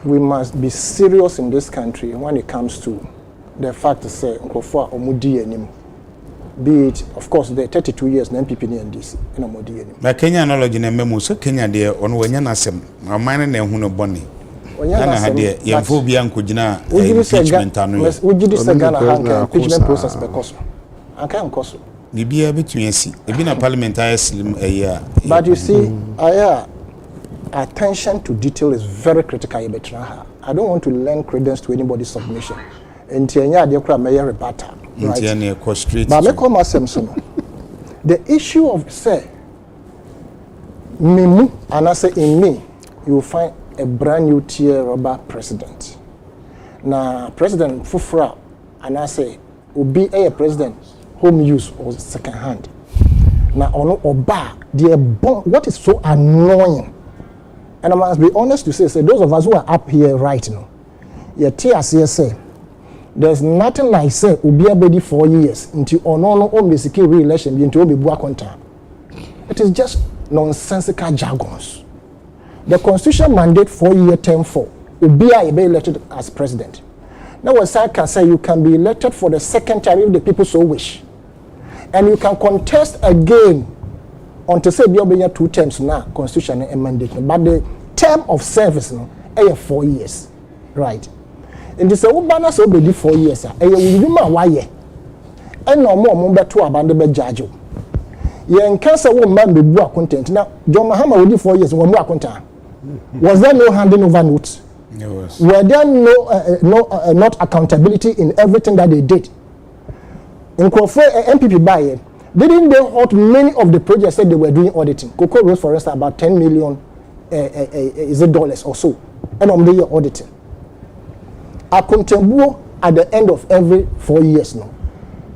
we must be serious in this country when it comes to the fact to say Nkofo Omudi enim. Be it, of course, the 32 years na MPP ni NDC in Omudi enim. But Kenya analogy na memo so Kenya there on wenya na sem. Amane na ehunu boni. Ghana had there yemfobia nkogina impeachment anu. Ujidi se Ghana hanka impeachment process because anka nkoso. Bibia between si. Ebi na parliament slim year. But you see, attention to detail is very critical. I don't want to lend credence to anybody's submission. And right? But the issue of say, Mimu, and I say in me, you will find a brand new tier rubber president. Now, President Fufra, and I say, will be a president home use or second hand. Now, ono oba, what is so annoying? And I must be honest to say, those of us who are up here right now, say, there's nothing like say, Ubi Abedi 4 years into ono basically re-election into Obi Buakonta. It is just nonsensical jargons. The constitution mandate 4-year term for Ubi be elected as president. Now, what I can say, you can be elected for the second time if the people so wish. And you can contest again until say be 2 terms now, constitution and mandate. But the term of service no, 4 years. Right. And this Ubana so be 4 years. Why? And no more better abandon the judge. You can't say woman be book content. Now, John Mahama will do 4 years one more content. Was there no handing over notes? Yes. Were there not accountability in everything that they did? In MPP buy didn't they halt many of the projects that they were doing auditing? Cocoa Rose, for instance, about 10 million is it dollars or so, and on the year auditing. Accountable at the end of every 4 years now.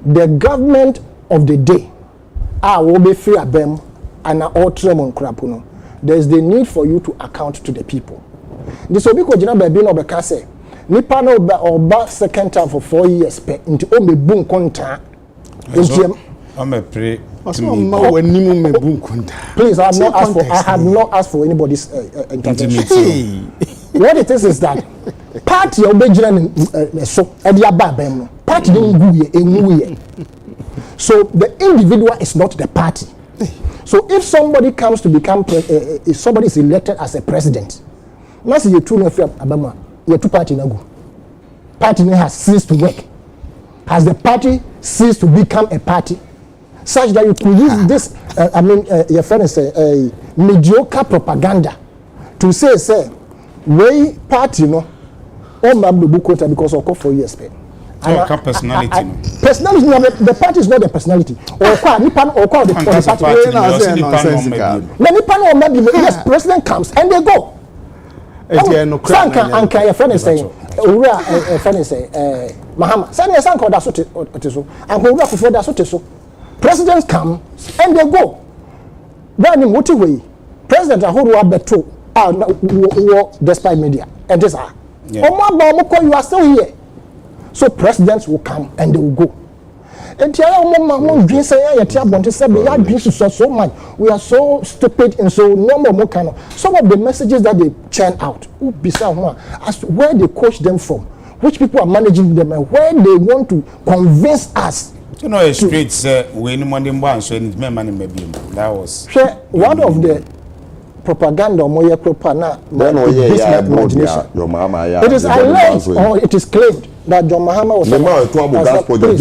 The government of the day, will be free of them and all tremon crapuno. There is the need for you to account to the people. This will be Kojina Baby no Bekase. Nipa no ba second term for 4 years pe into ome boom konta. I'm a pray. Please, I have not asked for anybody's intervention. What it is that party obejina so edia babem party don't go here. So the individual is not the party. So if somebody comes to become if somebody is elected as a president, let's say you two no Abama, your two party na go. Party has ceased to work. Has the party ceased to become a party? Such that you could use this, your friend say, mediocre propaganda to say, way party, no, all my book quota because of 4 years. Personality. Personality, the party is not the personality. Or the party. Yes, president comes and they go. Sanka, your friend is saying, Mahama, Sanya Sanko Dasotiso, and Hura Fufu Dasotiso. Presidents come and they go. Then in what way? President Ahuru Abeto despite media. And this are. You are still here. So presidents will come and they will go. And so much. We are so stupid and so normal. Some of the messages that they churn out, as where they coach them from, which people are managing them, and where they want to convince us. You know, streets when money so money maybe that was one of the propaganda moye propaganda. It is alleged or it is claimed that John Mahama was give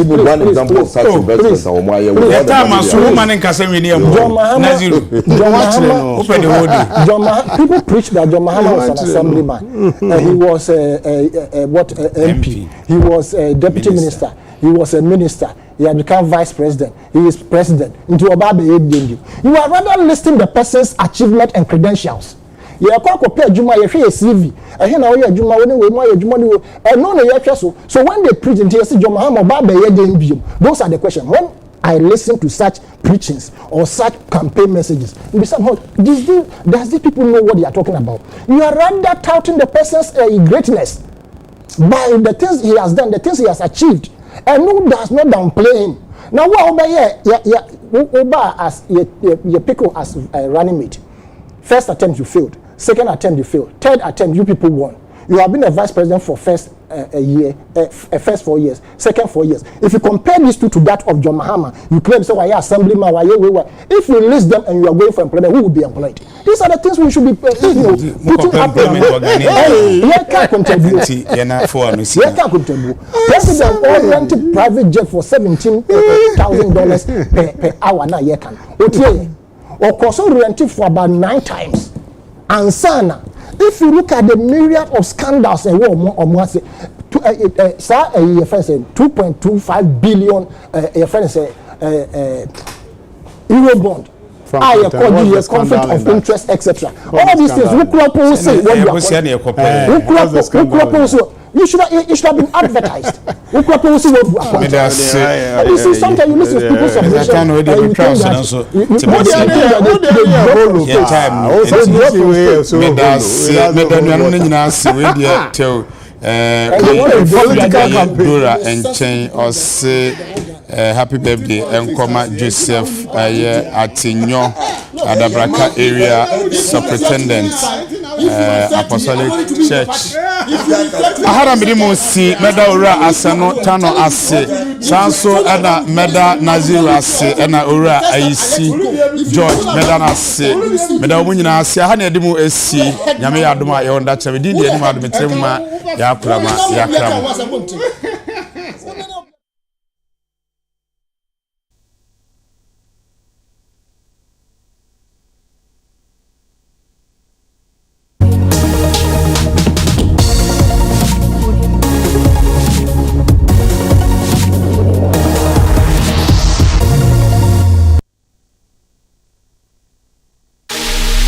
me one example of such a president. People preach that John Mahama was an assemblyman. He was a MP. He was a deputy minister. He was a minister. He had become vice president. He is president. You are rather listing the person's achievement and credentials. You are called Juma, you hear CV. I hear now you Juma and no, so when they preach and say John Mahama, those are the questions. When I listen to such preachings or such campaign messages, does these people know what they are talking about? You are rather touting the person's greatness by the things he has done, the things he has achieved. And who does not downplay him? Now, what over as you pick as a running mate. First attempt you failed. Second attempt you failed. Third attempt you people won. You have been a vice president for first first 4 years, second 4 years. If you compare these two to that of John Mahama, you claim so why assemblyman, why. If you list them and you are going for employment, who will be employed? These are the things we should be putting up. President rented private jet for $17,000 per hour now. Or also rented for about 9 times. And sana. If you look at the myriad of scandals and what say, 2.25 billion euro bond. I call you a conflict of interest, etc. All of these things, you should have been advertised. You see, sometimes you listen to people's submission happy birthday Nkoma Joseph Atinyo Adabraka area superintendent Apostolic Church ahara midimo si meda ora asano tano ase sanso ana meda Naziru ase ana ora aisi George meda na ase meda omunyina ase aha na edimu esi nyame ya adoma ye onda chebe di edimu adometrema ya krama